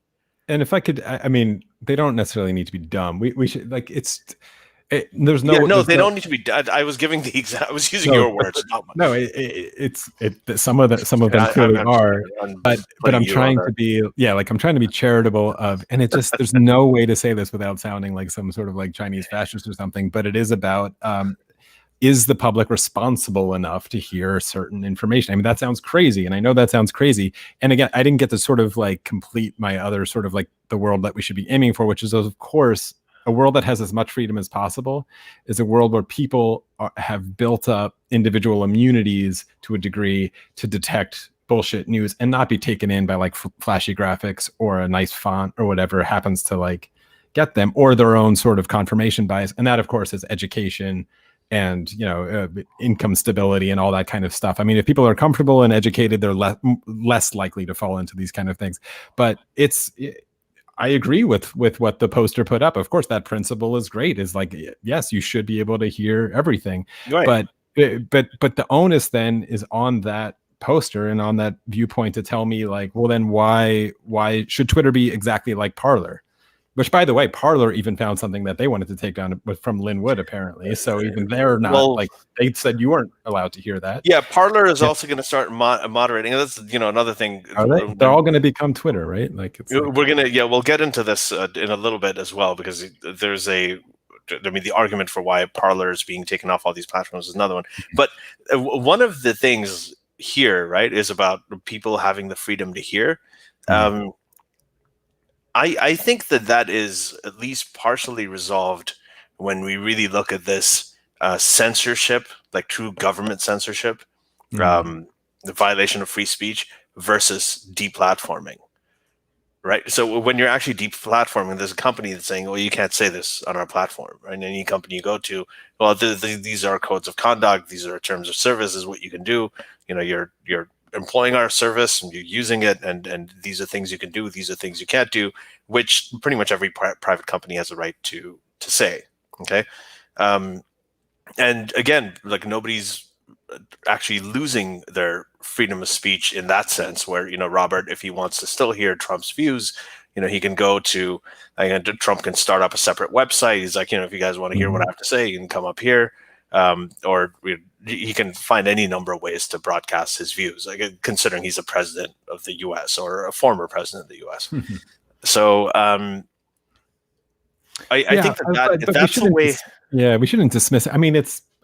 And if I could, I mean, they don't necessarily need to be dumb. We should like there's yeah, no, there's they no don't need to be. I was giving the exact. I was using no, your words, not mine. no. Some of them clearly are, I'm but just but putting I'm you on trying a. to be, yeah, like I'm trying to be charitable of, and it just there's no way to say this without sounding like some sort of like Chinese fascist or something. But it is about is the public responsible enough to hear certain information? I mean, that sounds crazy. And I know that sounds crazy. And again, I didn't get to sort of like complete my other sort of like the world that we should be aiming for, which is, of course, a world that has as much freedom as possible is a world where people have built up individual immunities to a degree to detect bullshit news and not be taken in by like flashy graphics or a nice font or whatever happens to like get them, or their own sort of confirmation bias. And that, of course, is education and income stability and all that kind of stuff. I mean, if people are comfortable and educated, they're less likely to fall into these kind of things. But I agree with what the poster put up. Of course, that principle is great. Is like, yes, you should be able to hear everything, Right. but but the onus then is on that poster and on that viewpoint to tell me like, well, then why should Twitter be exactly like Parler? Which, by the way, Parler even found something that they wanted to take down from Linwood, apparently. So even they're not Well, like, they said you weren't allowed to hear that. yeah, Parler is Yeah. also going to start moderating. And that's another thing. Are they? They're all going to become Twitter, right? Like it's like, We'll get into this in a little bit as well because there's the argument for why Parler is being taken off all these platforms is another one. But one of the things here, right, is about people having the freedom to hear. mm, Um, I think that is at least partially resolved when we really look at this censorship, like true government censorship, mm, um, the violation of free speech versus deplatforming. Right. So when you're actually deplatforming, there's a company that's saying, "Well, you can't say this on our platform." Right? And any company you go to, well, these are codes of conduct. These are terms of service. Is what you can do. You're employing our service and you're using it, and these are things you can do, these are things you can't do, which pretty much every private company has a right to say. Okay. Um, and again, like nobody's actually losing their freedom of speech in that sense, where, Robert, if he wants to still hear Trump's views, he can go to, Trump can start up a separate website. He's like, if you guys want to hear what I have to say, you can come up here. Or he can find any number of ways to broadcast his views, like considering he's a president of the U.S. or a former president of the U.S. So I think that if that's the way. We shouldn't dismiss it. I mean,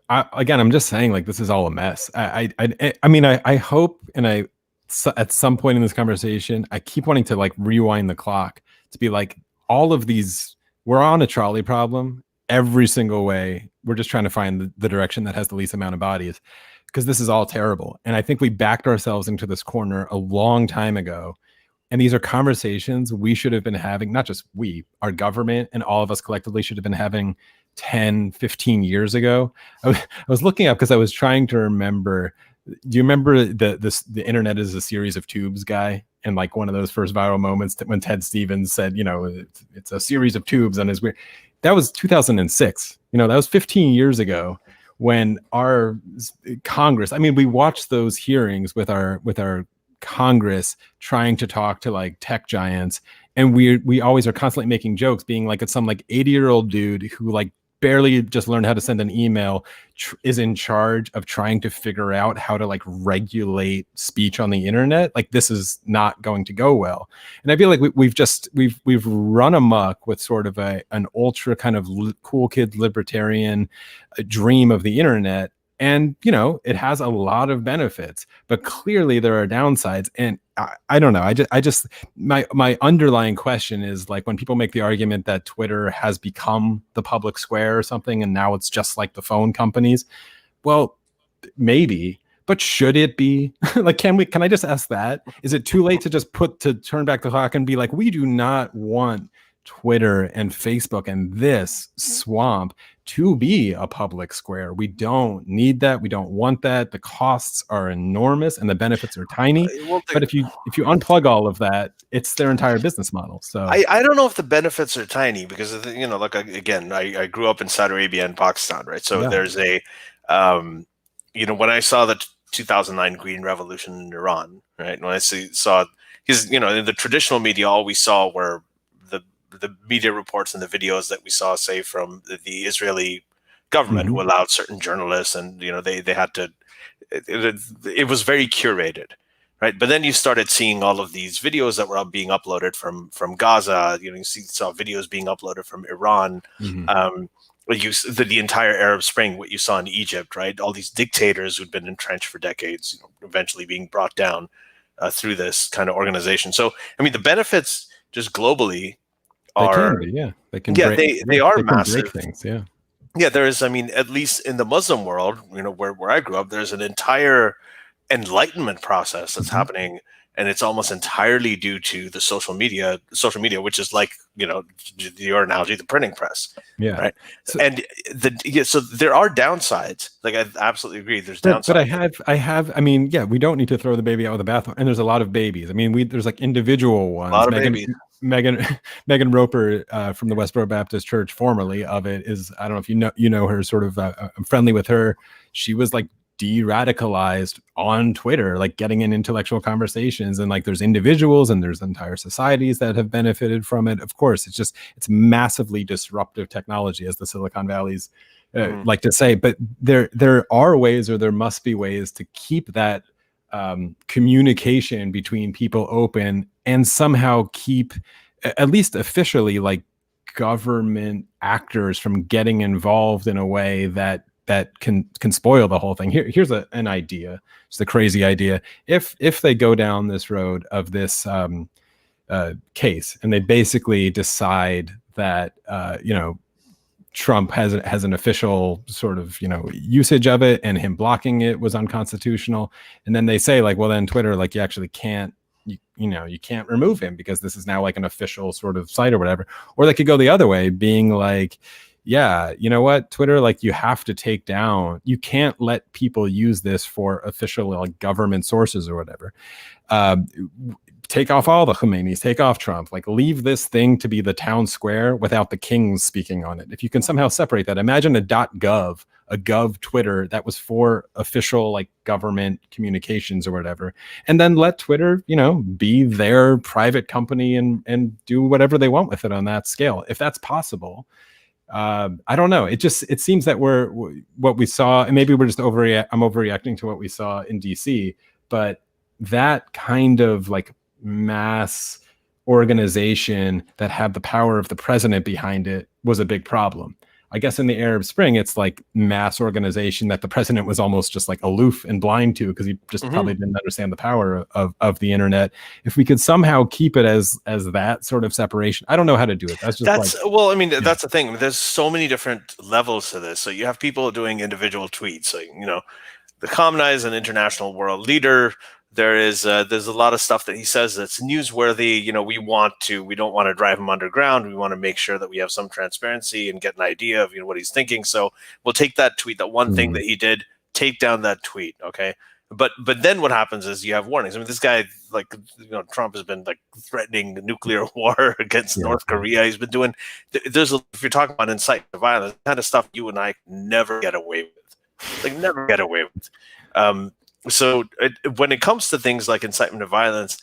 again, I'm just saying, like, this is all a mess. I hope, and at some point in this conversation, I keep wanting to like rewind the clock to be like, all of these, we're on a trolley problem every single way. We're just trying to find the direction that has the least amount of bodies, because this is all terrible. And I think we backed ourselves into this corner a long time ago. And these are conversations we should have been having, not just we, our government, and all of us collectively should have been having 10, 15 years ago. I was looking up because I was trying to remember. Do you remember the internet is a series of tubes guy? And like one of those first viral moments when Ted Stevens said, it's a series of tubes on his weird. That was 2006. That was 15 years ago, when our Congress, we watched those hearings with our Congress trying to talk to like tech giants, and we always are constantly making jokes, being like, it's some like 80-year-old dude who like barely just learned how to send an email is in charge of trying to figure out how to like regulate speech on the internet. Like, this is not going to go well. And I feel like we've run amok with sort of an ultra kind of cool kid libertarian dream of the internet. And, it has a lot of benefits, but clearly there are downsides. And I don't know. I just my underlying question is, like, when people make the argument that Twitter has become the public square or something, and now it's just like the phone companies. Well, maybe, but should it be? Like, can I just ask that? Is it too late to just turn back the clock and be like, we do not want Twitter and Facebook and this swamp to be a public square. We don't need that. We don't want that. The costs are enormous and the benefits are tiny. But if you unplug all of that, it's their entire business model. So I don't know if the benefits are tiny, because look, again, I grew up in Saudi Arabia and Pakistan, right? So there's a when I saw the 2009 Green Revolution in Iran, right? When I saw, because in the traditional media, all we saw were the media reports and the videos that we saw, say, from the Israeli government, who allowed certain journalists, and they had to. It was very curated, right? But then you started seeing all of these videos that were being uploaded from Gaza. You saw videos being uploaded from Iran. The entire Arab Spring, what you saw in Egypt, right? All these dictators who'd been entrenched for decades, eventually being brought down through this kind of organization. So, the benefits just globally are, they are massive. Break things, yeah. Yeah, there is. At least in the Muslim world, where I grew up, there's an entire enlightenment process that's happening, and it's almost entirely due to the social media, which is like, your analogy, the printing press. Yeah. Right. So there are downsides. Like, I absolutely agree. There's downsides. But we don't need to throw the baby out with the bathwater. And there's a lot of babies. There's like individual ones. A lot of babies. Megan Roper from the Westboro Baptist Church, formerly of it, is, I don't know if you know her, sort of, I'm friendly with her. She was like de-radicalized on Twitter, like getting in intellectual conversations, and like there's individuals and there's entire societies that have benefited from it. Of course, it's massively disruptive technology, as the Silicon Valley's like to say, but there are ways, or there must be ways, to keep that communication between people open, and somehow keep, at least officially, like, government actors from getting involved in a way that can spoil the whole thing. Here's an idea. It's a crazy idea. If they go down this road of this case, and they basically decide that Trump has an official sort of usage of it, and him blocking it was unconstitutional, and then they say, like, well, then Twitter, like, you actually can't, you can't remove him because this is now like an official sort of site or whatever. Or they could go the other way, being like, yeah, you know what, Twitter, like you have to take down. You can't let people use this for official like government sources or whatever. Um, take off all the Khomeinis, take off Trump, like leave this thing to be the town square without the kings speaking on it. If you can somehow separate that, imagine a .gov, a gov Twitter that was for official like government communications or whatever, and then let Twitter, you know, be their private company and do whatever they want with it on that scale. If that's possible, I don't know. It seems that what we saw, and maybe we're just I'm overreacting to what we saw in DC, but that kind of like mass organization that had the power of the president behind it was a big problem. I guess in the Arab Spring, it's like mass organization that the president was almost just like aloof and blind to because he just probably didn't understand the power of the internet. If we could somehow keep it as that sort of separation, I don't know how to do it. Well, I mean, that's the thing. There's so many different levels to this. So you have people doing individual tweets. So, you know, the Khamenei is an international world leader. There's a lot of stuff that he says that's newsworthy. You know, we don't want to drive him underground. We want to make sure that we have some transparency and get an idea of, you know, what he's thinking. So we'll take that tweet, that one thing that he did, take down that tweet. Okay. But then what happens is you have warnings. I mean, this guy, like, you know, Trump has been like threatening nuclear war against North Korea. He's been doing, if you're talking about incitement to violence, kind of stuff you and I never get away with, like never get away with. When it comes to things like incitement to violence,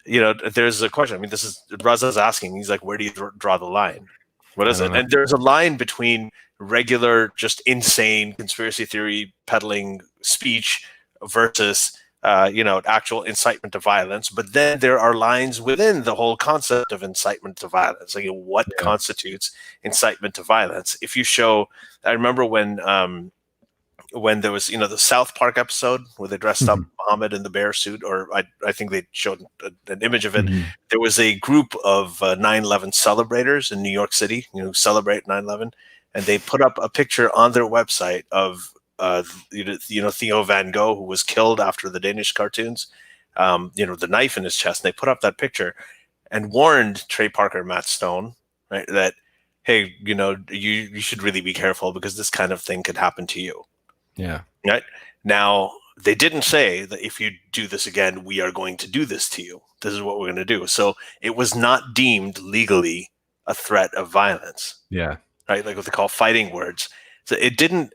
you know, there's a question. I mean, this is Raza's asking. He's like, where do you draw the line? What is it? And there's a line between regular, just insane conspiracy theory peddling speech versus, you know, actual incitement to violence. But then there are lines within the whole concept of incitement to violence. Like, what constitutes incitement to violence? If you show, I remember when there was, you know, the South Park episode where they dressed up Muhammad in the bear suit, or I think they showed an image of it. There was a group of 9/11 celebrators in New York City, you know, celebrate 9/11, and they put up a picture on their website of you know, Theo Van Gogh, who was killed after the Danish cartoons, you know, the knife in his chest. And they put up that picture and warned Trey Parker and Matt Stone, right, that, hey, you know, you should really be careful because this kind of thing could happen to you. Yeah. Right. Now, they didn't say that if you do this again, we are going to do this to you. This is what we're going to do. So it was not deemed legally a threat of violence. Yeah. Right. Like what they call fighting words. So it didn't.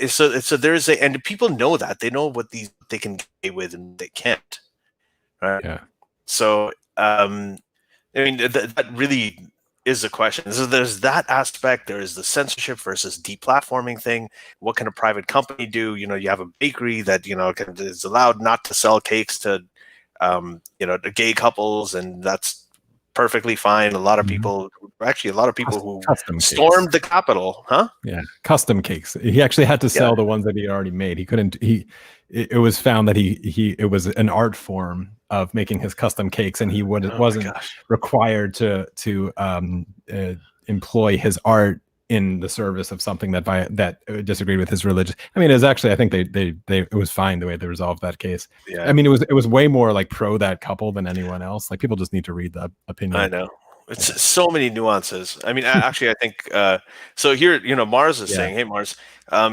So there's and people know that. They know what they can get away with and they can't. Right. Yeah. So, I mean, that really is a question. So there's that aspect. There is the censorship versus deplatforming thing. What can a private company do? You know, you have a bakery that, you know, is allowed not to sell cakes to, you know, to gay couples, and that's perfectly fine. A lot of people who stormed the Capitol, huh? Yeah, custom cakes. He actually had to sell the ones that he already made. He couldn't. It was found that it was an art form of making his custom cakes, and he wasn't required to employ his art in the service of something that disagreed with his religion. I mean, it was actually, I think it was fine the way they resolved that case. Yeah. I mean, it was way more like pro that couple than anyone else. Like, people just need to read the opinion. I know. It's so many nuances. I mean, actually, I think so. Here, you know, Mars is saying, "Hey, Mars,"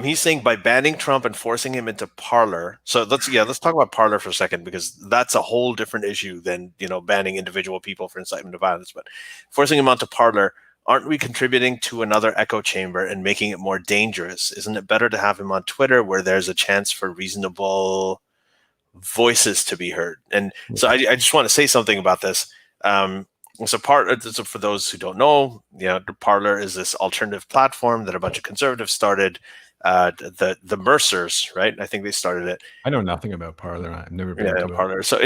he's saying by banning Trump and forcing him into Parler. So let's talk about Parler for a second, because that's a whole different issue than, you know, banning individual people for incitement to violence. But forcing him onto Parler, aren't we contributing to another echo chamber and making it more dangerous? Isn't it better to have him on Twitter, where there's a chance for reasonable voices to be heard? And so I just want to say something about this. So for those who don't know, you know, Parler is this alternative platform that a bunch of conservatives started. The Mercers, right? I think they started it. I know nothing about Parler. I've never been to Parler. So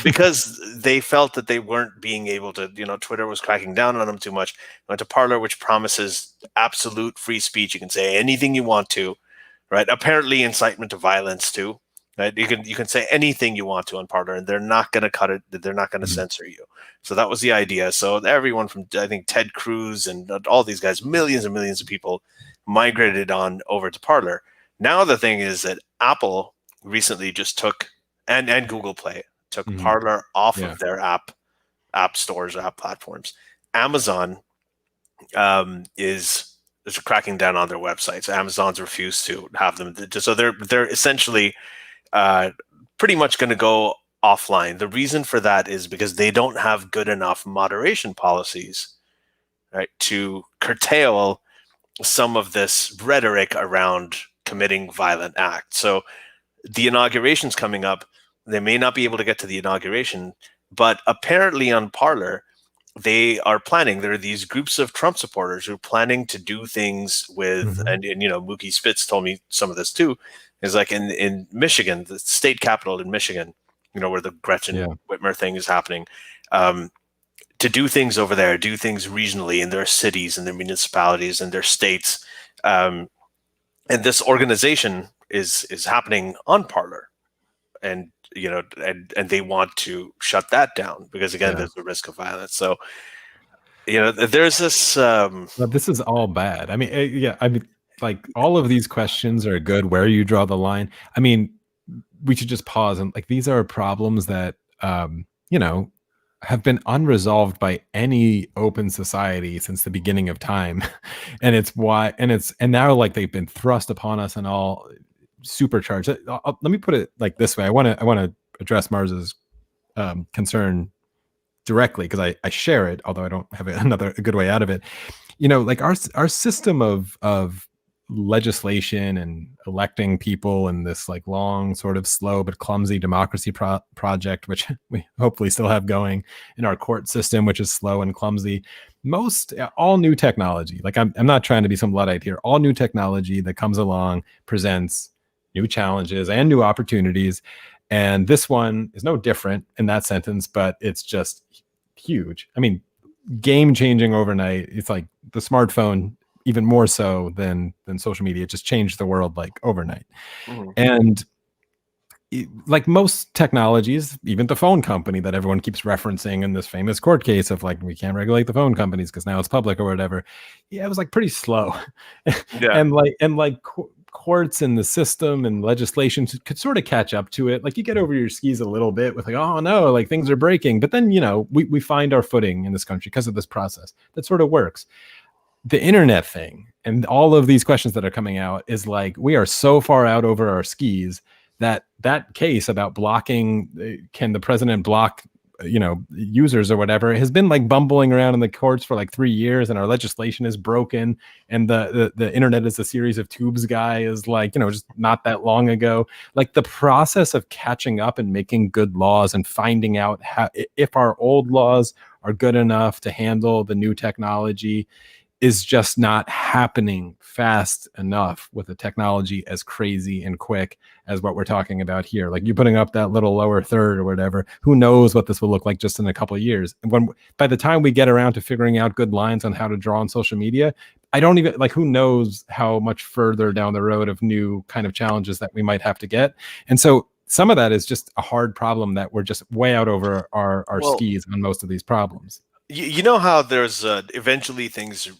because they felt that they weren't being able to, you know, Twitter was cracking down on them too much. Went to Parler, which promises absolute free speech. You can say anything you want to, right? Apparently incitement to violence too. Right? You can say anything you want to on Parler, and they're not going to cut it. They're not going to censor you. So that was the idea. So everyone from, I think, Ted Cruz and all these guys, millions and millions of people migrated on over to Parler. Now the thing is that Apple recently just took, and Google Play took Parler off of their app stores, app platforms. Amazon is cracking down on their websites. Amazon's refused to have them. So they're essentially uh, pretty much going to go offline. The reason for that is because they don't have good enough moderation policies, right, to curtail some of this rhetoric around committing violent acts. So the inauguration's coming up. They may not be able to get to the inauguration, but apparently on Parler, they are planning. There are these groups of Trump supporters who are planning to do things with, Mhm. and you know, Mookie Spitz told me some of this too. Is like in Michigan, the state capital in Michigan, you know, where the Yeah. Gretchen Whitmer thing is happening. Um, to do things over there, do things regionally in their cities and their municipalities and their states. Um, and this organization is happening on Parler, and you know, and they want to shut that down because again, Yeah. there's a risk of violence. So you know, there's this. But this is all bad. I mean, yeah. I mean, like all of these questions are good. Where you draw the line. I mean, we should just pause and like these are problems that you know have been unresolved by any open society since the beginning of time, and it's why and now like they've been thrust upon us and all supercharged. Let me put it like this way. I want to address Mars's concern directly because I share it, although I don't have a good way out of it. You know, like our system of legislation and electing people in this like long sort of slow but clumsy democracy project, which we hopefully still have going, in our court system, which is slow and clumsy. Most all new technology, like I'm not trying to be some luddite here, all new technology that comes along presents new challenges and new opportunities, and this one is no different in that sentence, but it's just huge. I mean, game changing overnight. It's like the smartphone, even more so than social media. It just changed the world like overnight. Mhm. And like most technologies, even the phone company that everyone keeps referencing in this famous court case of like we can't regulate the phone companies because now it's public or whatever. Yeah, it was like pretty slow, Yeah. and courts and the system and legislation could sort of catch up to it. Like you get over your skis a little bit with like, oh no, like things are breaking, but then you know we find our footing in this country because of this process that sort of works. The internet thing and all of these questions that are coming out is like we are so far out over our skis that case about blocking, can the president block you know users or whatever, has been like bumbling around in the courts for like 3 years, and our legislation is broken, and the internet is a series of tubes guy is like, you know, just not that long ago. Like the process of catching up and making good laws and finding out how, if our old laws are good enough to handle the new technology, is just not happening fast enough with a technology as crazy and quick as what we're talking about here. Like you putting up that little lower third or whatever, who knows what this will look like just in a couple of years. And when by the time we get around to figuring out good lines on how to draw on social media, I don't even like who knows how much further down the road of new kind of challenges that we might have to get. And so some of that is just a hard problem that we're just way out over our Well, skis on most of these problems. you know how there's eventually things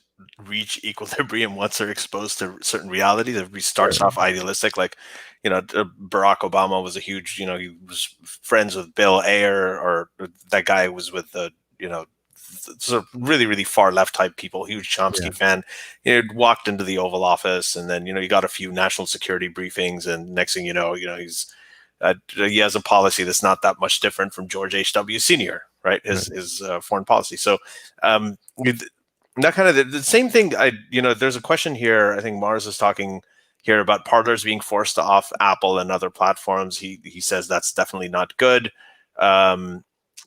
reach equilibrium once they're exposed to certain reality. That starts Sure. off idealistic, like you know, Barack Obama was a huge, you know, he was friends with Bill Ayer, or that guy was with the, you know, sort of really far left type people. Huge Yeah. Chomsky fan. You know, walked into the Oval Office, and then you know he got a few national security briefings, and next thing you know he has a policy that's not that much different from George H.W. Senior, right? Right. His foreign policy. So um, that kind of the same thing. You know, there's a question here. I think Mars is talking here about parlors being forced off Apple and other platforms. He says that's definitely not good. Um,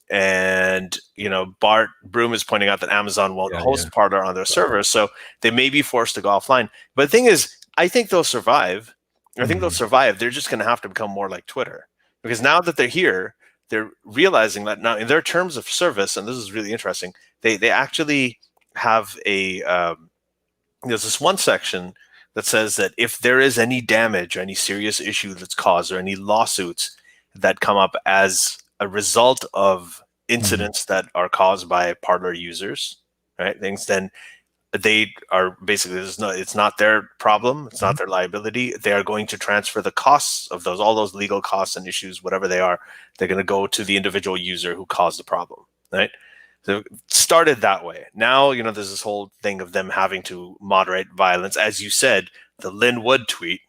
and you know, Bart Broom is pointing out that Amazon won't Yeah. Yeah. host Parler on their servers, so they may be forced to go offline. But the thing is, I think they'll survive. I think they'll Mhm. survive. They're just going to have to become more like Twitter, because now that they're here, they're realizing that now in their terms of service, and this is really interesting, they actually have a there's this one section that says that if there is any damage or any serious issue that's caused or any lawsuits that come up as a result of Mhm. incidents that are caused by Parler users, right? Things then they are basically it's not their problem, it's not Mhm. their liability. They are going to transfer the costs of those, all those legal costs and issues, whatever they are, they're going to go to the individual user who caused the problem, right? So it started that way. Now, there's this whole thing of them having to moderate violence. As you said, the Lynn Wood tweet,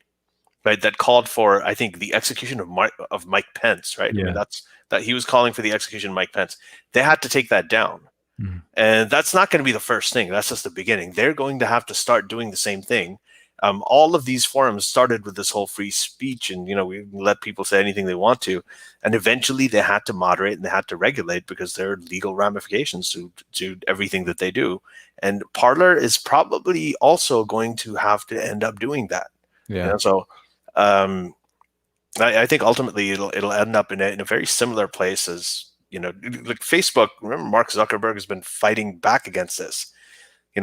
right, that called for, I think, the execution of Mike Pence, right? I mean, Yeah. that he was calling for the execution of Mike Pence. They had to take that down. Mhm. And that's not going to be the first thing. That's just the beginning. They're going to have to start doing the same thing. All of these forums started with this whole free speech, and we let people say anything they want to, and eventually they had to moderate and they had to regulate because there are legal ramifications to everything that they do. And Parler is probably also going to have to end up doing that. Yeah. So um, I think ultimately it'll end up in a very similar place as like Facebook. Remember, Mark Zuckerberg has been fighting back against this.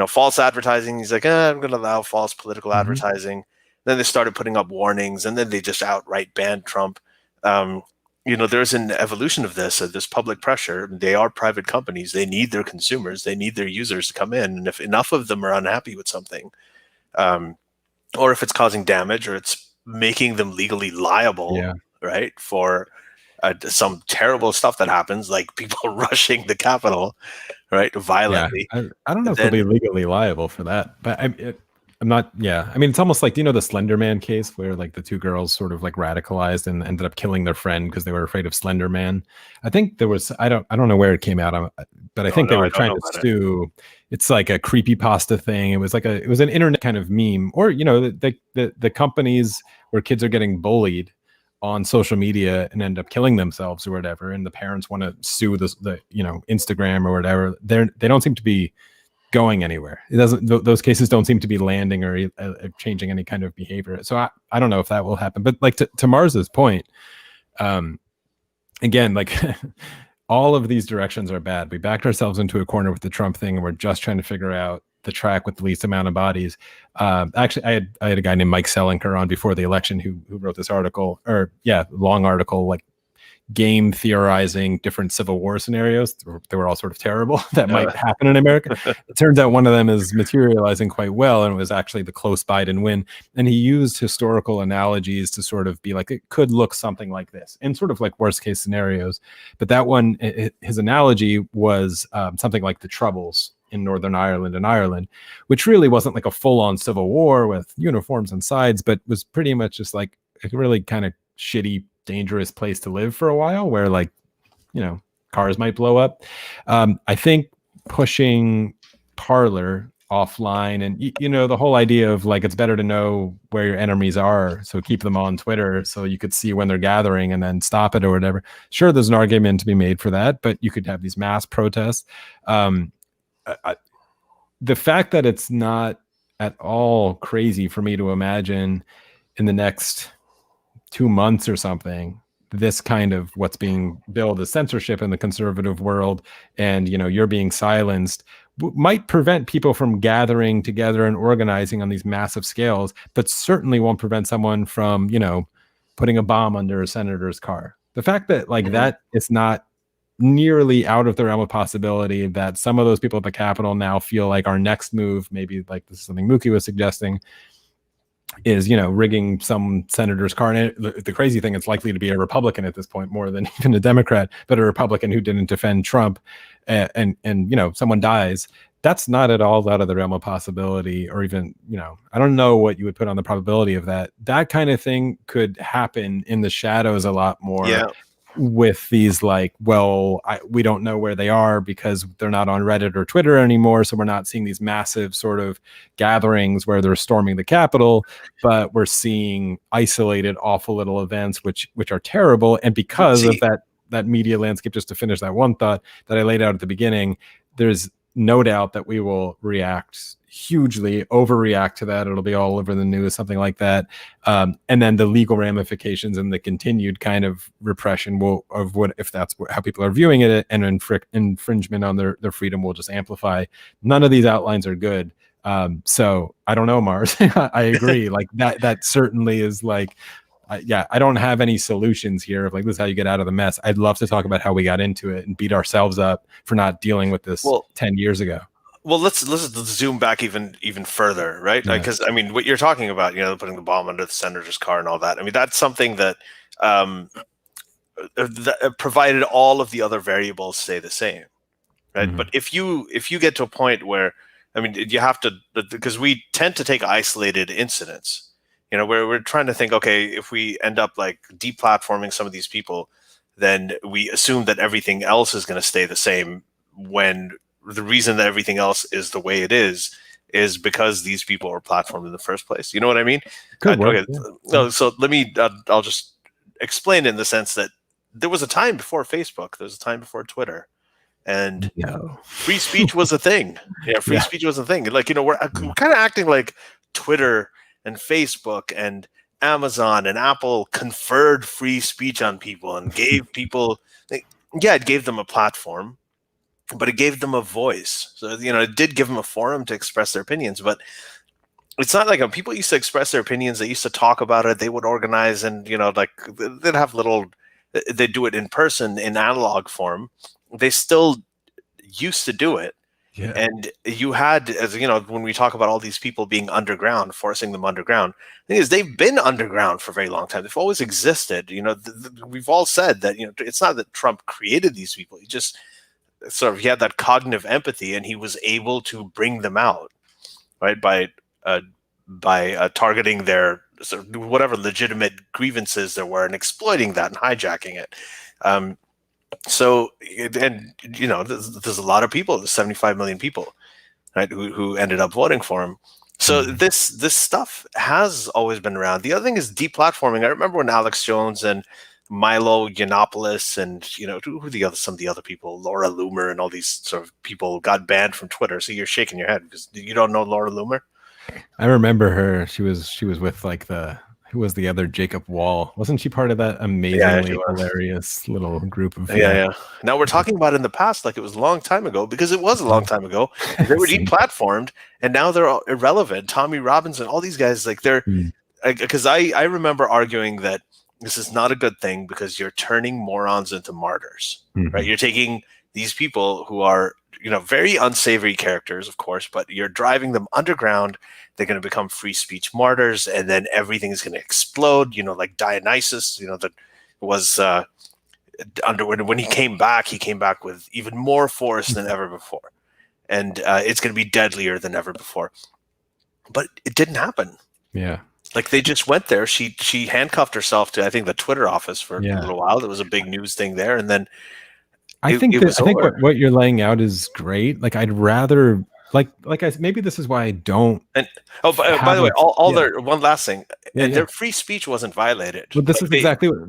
False advertising. He's like, I'm going to allow false political Mhm. advertising. Then they started putting up warnings, and then they just outright banned Trump. Um, there's an evolution of this public pressure. They are private companies. They need their consumers. They need their users to come in. And if enough of them are unhappy with something, um, or if it's causing damage, or it's making them legally liable, Yeah. right, for some terrible stuff that happens, like people rushing the Capitol, right, Yeah, violently, I don't know if they'll then be legally liable for that, but I'm not. Yeah, I mean, it's almost like, do you know the Slender Man case where like the two girls sort of like radicalized and ended up killing their friend because they were afraid of Slender Man? I think there was I don't know where it came out, but I oh think they no, I were don't trying know to about it. sue. It's like a creepy pasta thing. It was an internet kind of meme, or the companies where kids are getting bullied on social media and end up killing themselves or whatever, and the parents want to sue the Instagram or whatever. They don't seem to be going anywhere. It doesn't. Those cases don't seem to be landing or changing any kind of behavior. So I don't know if that will happen. But like to Mars's point, um, again, like all of these directions are bad. We backed ourselves into a corner with the Trump thing, and we're just trying to figure out the track with the least amount of bodies. Actually, I had a guy named Mike Selinker on before the election who wrote this article, or long article, like game theorizing different Civil War scenarios. They were all sort of terrible that Uh, might happen in America. It turns out one of them is materializing quite well, and it was actually the close Biden win. And he used historical analogies to sort of be like, it could look something like this in sort of like worst case scenarios. But that one, his analogy was something like the Troubles in Northern Ireland and Ireland, which really wasn't like a full on civil war with uniforms and sides, but was pretty much just like a really kind of shitty, dangerous place to live for a while where like, cars might blow up. I think pushing Parler offline and, the whole idea of like, it's better to know where your enemies are. So keep them on Twitter so you could see when they're gathering and then stop it or whatever. Sure, there's an argument to be made for that, but you could have these mass protests. The fact that it's not at all crazy for me to imagine in the next 2 months or something, this kind of what's being billed as censorship in the conservative world, and you're being silenced, might prevent people from gathering together and organizing on these massive scales, but certainly won't prevent someone from putting a bomb under a senator's car. The fact that like mhm. that it's not nearly out of the realm of possibility that some of those people at the Capitol now feel like our next move, maybe like this is something Mookie was suggesting, is rigging some senator's car. And the crazy thing, it's likely to be a Republican at this point more than even a Democrat, but a Republican who didn't defend Trump, and someone dies. That's not at all out of the realm of possibility, or even I don't know what you would put on the probability of that. That kind of thing could happen in the shadows a lot more Yeah, with these like, well, we don't know where they are because they're not on Reddit or Twitter anymore, so we're not seeing these massive sort of gatherings where they're storming the Capitol, but we're seeing isolated awful little events which are terrible. And but because of see, that media landscape, just to finish that one thought that I laid out at the beginning, there's no doubt that we will react hugely, overreact to that. It'll be all over the news, something like that. And then the legal ramifications and the continued kind of repression of what, if that's how people are viewing it, and infringement on their freedom will just amplify. None of these outlines are good. So I don't know, Mars. I agree. Like that certainly is like, I don't have any solutions here of like, this is how you get out of the mess. I'd love to talk about how we got into it and beat ourselves up for not dealing with this well, 10 years ago. let's zoom back even further, right? Yeah. Because I mean, what you're talking about, putting the bomb under the senator's car and all that. I mean, that's something that, provided all of the other variables stay the same, right? Mhm. But if you get to a point where, I mean, you have to, because we tend to take isolated incidents. You know, we're trying to think, okay, if we end up like deplatforming some of these people, then we assume that everything else is going to stay the same, when the reason that everything else is the way it is because these people were platformed in the first place. You know what I mean? Could work. Okay, Yeah. no, so let me, I'll just explain in the sense that there was a time before Facebook, there was a time before Twitter, and No. free speech was a thing. Yeah, free Yeah. speech was a thing. Like, you know, we're kind of acting like Twitter and Facebook and Amazon and Apple conferred free speech on people and gave people, like, yeah, it gave them a platform, but it gave them a voice. So, you know, it did give them a forum to express their opinions, but it's not like people used to express their opinions. They used to talk about it. They would organize, and, you know, like they'd have little, they do it in person in analog form. They still used to do it. Yeah. And you had, as you know, when we talk about all these people being underground, forcing them underground, the thing is, they've been underground for a very long time. They've always existed. You know, we've all said that, you know, it's not that Trump created these people. He just sort of, he had that cognitive empathy, and he was able to bring them out, right, uh, by targeting their sort of whatever legitimate grievances there were and exploiting that and hijacking it. Um, so, and you know, there's a lot of people, there's 75 million people, right, who ended up voting for him. So Mhm. this stuff has always been around. The other thing is deplatforming. I remember when Alex Jones and Milo Yiannopoulos and, you know, who the other, some of the other people, Laura Loomer and all these sort of people got banned from Twitter. So you're shaking your head because you don't know Laura Loomer. I remember her. She was with like the who was the other Jacob Wall? Wasn't she part of that Yeah, she amazingly was. hilarious little group of Yeah, yeah. Now we're talking about it in the past like it was a long time ago, because it was a long time ago. They were Seems- deplatformed, and now they're all irrelevant. Tommy Robinson, all these guys, like they're, Mm, because I remember arguing that this is not a good thing because you're turning morons into martyrs, right? mhm. You're taking these people who are, you know, very unsavory characters, of course, but you're driving them underground. They're going to become free speech martyrs, and then everything is going to explode. You know, like Dionysus, you know, that was under, when he came back with even more force than ever before, and it's going to be deadlier than ever before. But it didn't happen. Yeah. Like, they just went there. She handcuffed herself to, I think, the Twitter office for a Yeah. little while. There was a big news thing there, and then I think it that was I think over. what you're laying out is great. Like I'd rather like I maybe this is why I don't And oh, by have the way, a all yeah. their, one last thing, Yeah, and yeah. their free speech wasn't violated. Well, Like, they,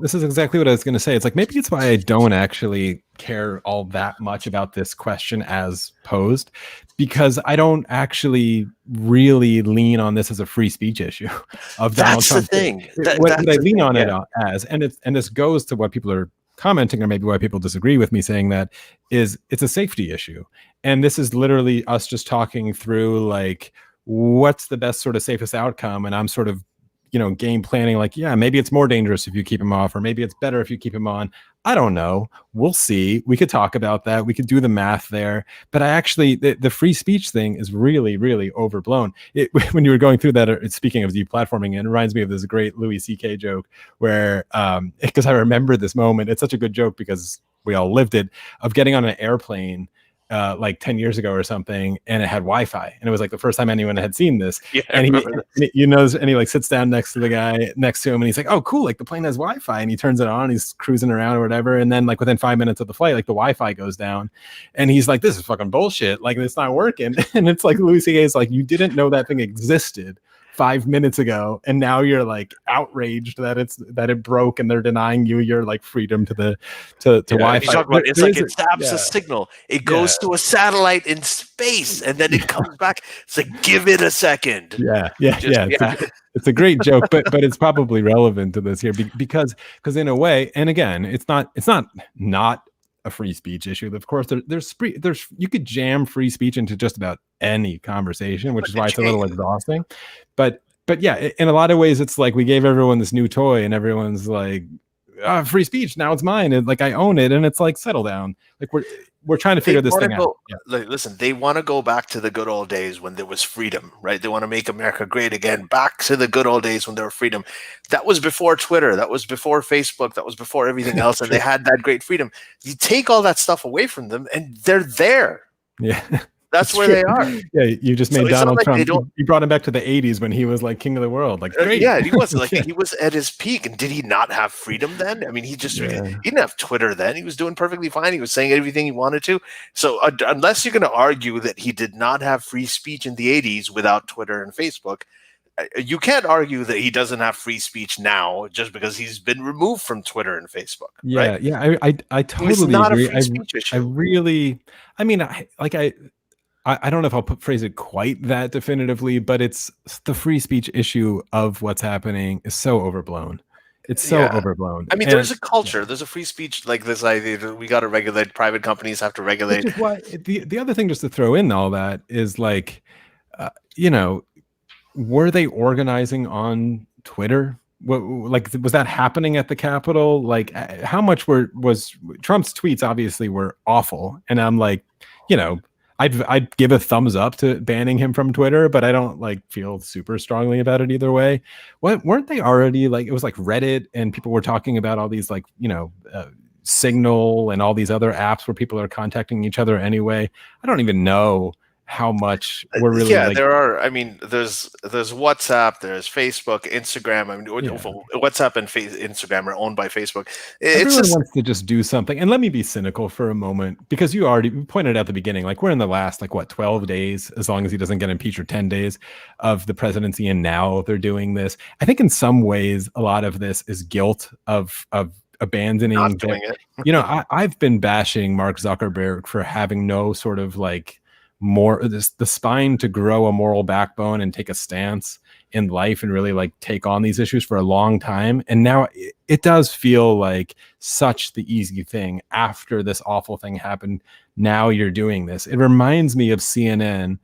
this is exactly what I was going to say. It's like maybe it's why I don't actually care all that much about this question as posed, because I don't actually really lean on this as a free speech issue of Donald that's the Trump. thing. What That's I the lean thing. on it Yeah. as, and this goes to what people are commenting, or maybe why people disagree with me saying that, is it's a safety issue, and this is literally us just talking through like what's the best sort of safest outcome, and I'm sort of game planning like, yeah, maybe it's more dangerous if you keep him off, or maybe it's better if you keep him on. I don't know, we'll see. We could talk about that, we could do the math there, but I actually the free speech thing is really really overblown. When you were going through that, speaking of deplatforming, it reminds me of this great Louis CK joke where because I remember this moment, it's such a good joke because we all lived it, of getting on an airplane like 10 years ago or something, and it had Wi-Fi, and it was like the first time anyone had seen this. Yeah, I And remember this. and he like sits down next to the guy next to him, and he's like, oh cool, like the plane has Wi-Fi, and he turns it on, he's cruising around or whatever, and then like within 5 minutes of the flight, like the Wi-Fi goes down, and he's like, this is fucking bullshit, like it's not working. And it's like Louis C.K. is like, you didn't know that thing existed 5 minutes ago, and now you're like outraged that it broke, and they're denying you your like freedom to the to Yeah, and you Wi-Fi. talk about, it's There like is it saps a yeah, signal. It yeah, goes to a satellite in space, and then it comes back. It's like, give it a second. Just, yeah. yeah. It's a great joke, but it's probably relevant to this here because in a way, and again, it's not a free speech issue. Of course, there's you could jam free speech into just about any conversation, which But is why it's a little exhausting. But yeah, in a lot of ways, it's like we gave everyone this new toy, and everyone's like, free speech, now it's mine, and like I own it, and it's like, settle down. Like we're trying to figure this thing out. Yeah. Listen, they want to go back to the good old days when there was freedom, right? They want to make America great again, back to the good old days when there was freedom. That was before Twitter, that was before Facebook, that was before everything else, and they had that great freedom. You take all that stuff away from them, and they're there. Yeah. That's where they are. Yeah, you just made Donald Trump. You brought him back to the 80s when he was like king of the world. Like, great. Yeah, he was like he was at his peak. And did he not have freedom then? I mean, he didn't have Twitter then. He was doing perfectly fine. He was saying everything he wanted to. So unless you're going to argue that he did not have free speech in the 80s without Twitter and Facebook, you can't argue that he doesn't have free speech now just because he's been removed from Twitter and Facebook. Yeah, right? Yeah, I totally it's not agree. A free speech issue. I really, I mean, I don't know if I'll phrase it quite that definitively, but it's the free speech issue of what's happening is so overblown. It's so overblown. I mean, there's a culture. There's a free speech like this idea that we got to regulate. Private companies have to regulate. Which is why the other thing, just to throw in all that, is like, were they organizing on Twitter? Like, was that happening at the Capitol? Like, how much was Trump's tweets obviously were awful, and I'm like, I'd give a thumbs up to banning him from Twitter, but I don't like feel super strongly about it either way. Weren't they already like, it was like Reddit, and people were talking about all these like, Signal and all these other apps where people are contacting each other anyway. I don't even know how much we're really there are. I mean, there's WhatsApp, there's Facebook, Instagram. I mean, WhatsApp and Instagram are owned by Facebook. Everyone wants to just do something. And let me be cynical for a moment, because you already pointed out at the beginning, like, we're in the last 12 days, as long as he doesn't get impeached, or 10 days of the presidency, and now they're doing this. I think in some ways a lot of this is guilt of abandoning not doing it. I've been bashing Mark Zuckerberg for having no sort of like the spine to grow a moral backbone and take a stance in life and really like take on these issues for a long time. And now it does feel like such the easy thing after this awful thing happened. Now you're doing this. It reminds me of CNN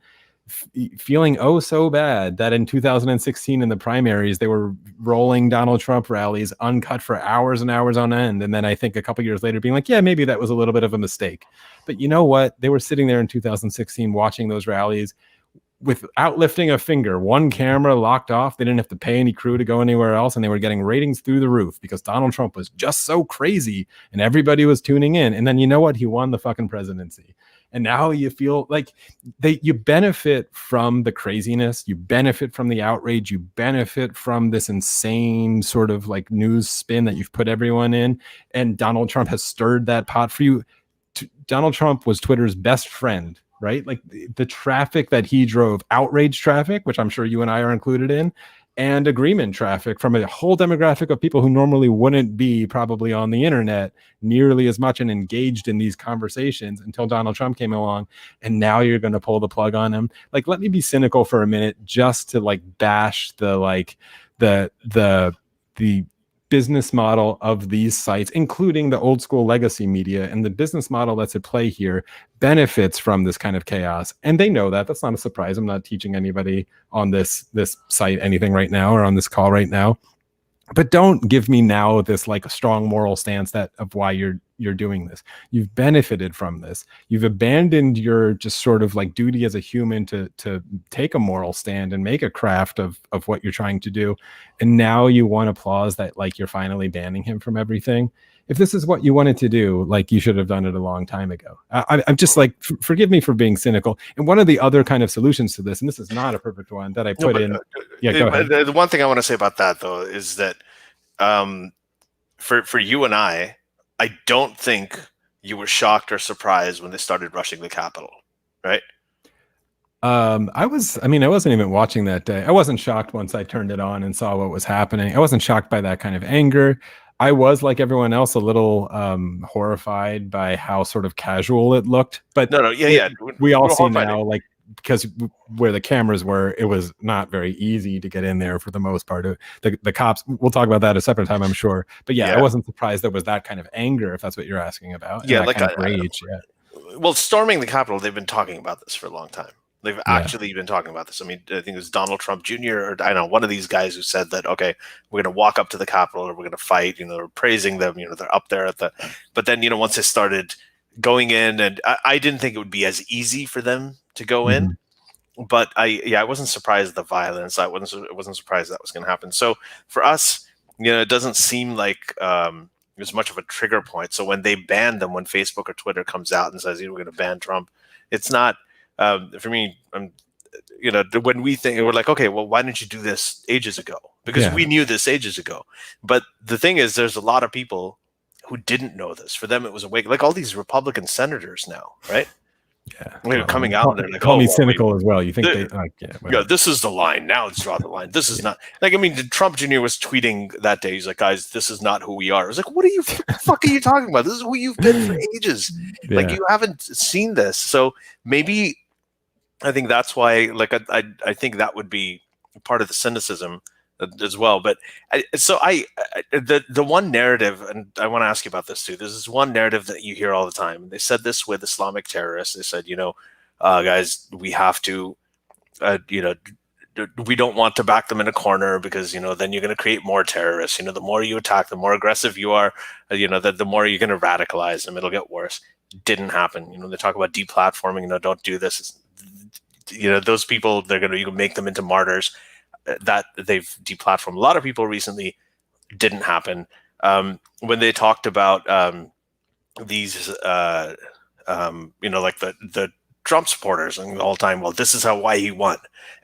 feeling so bad that in 2016 in the primaries, they were rolling Donald Trump rallies uncut for hours and hours on end. And then I think a couple years later being like, yeah, maybe that was a little bit of a mistake. But you know what? They were sitting there in 2016 watching those rallies without lifting a finger, one camera locked off. They didn't have to pay any crew to go anywhere else. And they were getting ratings through the roof because Donald Trump was just so crazy and everybody was tuning in. And then you know what? He won the fucking presidency. And now you feel like you benefit from the craziness, you benefit from the outrage, you benefit from this insane sort of like news spin that you've put everyone in. And Donald Trump has stirred that pot for you. Donald Trump was Twitter's best friend, right? Like the traffic that he drove, outrage traffic, which I'm sure you and I are included in, and agreement traffic from a whole demographic of people who normally wouldn't be probably on the internet nearly as much and engaged in these conversations until Donald Trump came along. And now you're going to pull the plug on him. Like, let me be cynical for a minute just to like bash the business model of these sites, including the old school legacy media, and the business model that's at play here benefits from this kind of chaos. And they know that. That's not a surprise. I'm not teaching anybody on this site anything right now, or on this call right now. But don't give me now this like a strong moral stance of why you're doing this. You've benefited from this. You've abandoned your just sort of like duty as a human to take a moral stand and make a craft of what you're trying to do. And now you want applause that like you're finally banning him from everything. If this is what you wanted to do, like, you should have done it a long time ago. I'm just like, forgive me for being cynical. And one of the other kind of solutions to this, and this is not a perfect one that I put in. Go ahead. The one thing I want to say about that though is that for you and I don't think you were shocked or surprised when they started rushing the Capitol, right? I wasn't even watching that day. I wasn't shocked once I turned it on and saw what was happening. I wasn't shocked by that kind of anger. I was, like everyone else, a little horrified by how sort of casual it looked. But we all see now, like, because where the cameras were, it was not very easy to get in there for the most part. The cops, we'll talk about that a separate time, I'm sure. But I wasn't surprised there was that kind of anger, if that's what you're asking about. Yeah, like kind of rage. Well, storming the Capitol, they've been talking about this for a long time. They've actually been talking about this. I mean, I think it was Donald Trump Jr. or I don't know, one of these guys who said that, okay, we're going to walk up to the Capitol or we're going to fight, they're praising them, they're up there but then, once they started going in, and I didn't think it would be as easy for them to go in, but I wasn't surprised at the violence. I wasn't surprised that was going to happen. So for us, it doesn't seem like there's much of a trigger point. So when they ban them, when Facebook or Twitter comes out and says, we're going to ban Trump, it's not, for me, when we think, we're like, okay, well, why didn't you do this ages ago? Because we knew this ages ago. But the thing is, there's a lot of people who didn't know this. For them, it was a wake. Like all these Republican senators now, right? Yeah, they're coming out and they're like, call me cynical as well. You think they like, this is the line. Now let's draw the line. This is not like, I mean, Trump Jr. was tweeting that day. He's like, guys, this is not who we are. I was like, what the fuck are you talking about? This is who you've been for ages. Like, you haven't seen this. So maybe I think that's why, like, I think that would be part of the cynicism as well. But the one narrative, and I want to ask you about this too. There's this one narrative that you hear all the time. They said this with Islamic terrorists. They said, guys, we have to, we don't want to back them in a corner because, then you're going to create more terrorists. The more you attack, the more aggressive you are, the more you're going to radicalize them. It'll get worse. Didn't happen. They talk about deplatforming. Don't do this. Those people, they're going to make them into martyrs. That they've deplatformed a lot of people recently. Didn't happen. When they talked about these, like the Trump supporters and the whole time, well, this is why he won.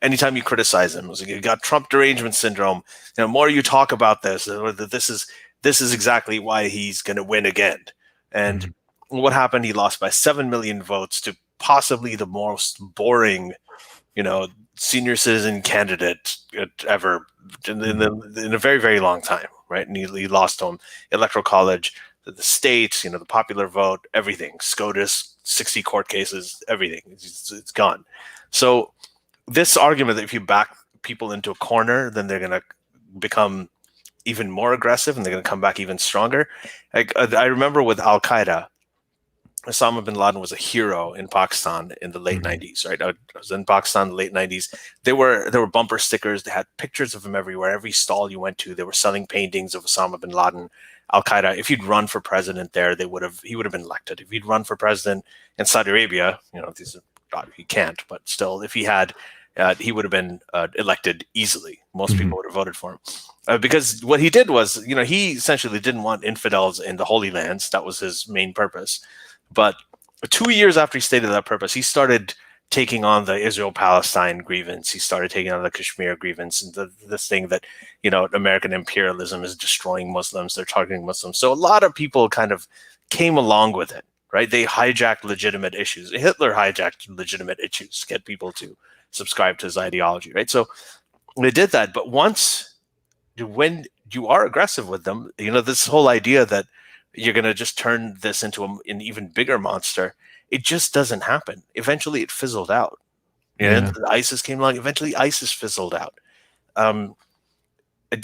Anytime you criticize him, it was like, you got Trump derangement syndrome. The more you talk about this is exactly why he's going to win again. And what happened? He lost by 7 million votes to possibly the most boring, senior citizen candidate ever in a very, very long time, right? And he lost to him. Electoral college, the states, the popular vote, everything, SCOTUS, 60 court cases, everything. It's gone. So this argument that if you back people into a corner, then they're going to become even more aggressive and they're going to come back even stronger. I remember with Al-Qaeda, Osama bin Laden was a hero in Pakistan in the late 90s, right? I was in Pakistan in the late 90s. There were bumper stickers. They had pictures of him everywhere. Every stall you went to, they were selling paintings of Osama bin Laden. Al-Qaeda, if he'd run for president there, he would have been elected. If he'd run for president in Saudi Arabia, he can't, but still, if he had, he would have been elected easily. Most people would have voted for him. Because what he did was, he essentially didn't want infidels in the Holy Lands. That was his main purpose. But 2 years after he stated that purpose, he started taking on the Israel-Palestine grievance. He started taking on the Kashmir grievance and this thing that, American imperialism is destroying Muslims. They're targeting Muslims. So a lot of people kind of came along with it, right? They hijacked legitimate issues. Hitler hijacked legitimate issues to get people to subscribe to his ideology, right? So they did that. But when you are aggressive with them, this whole idea that you're going to just turn this into an even bigger monster, it just doesn't happen. Eventually it fizzled out. ISIS came along. Eventually ISIS fizzled out.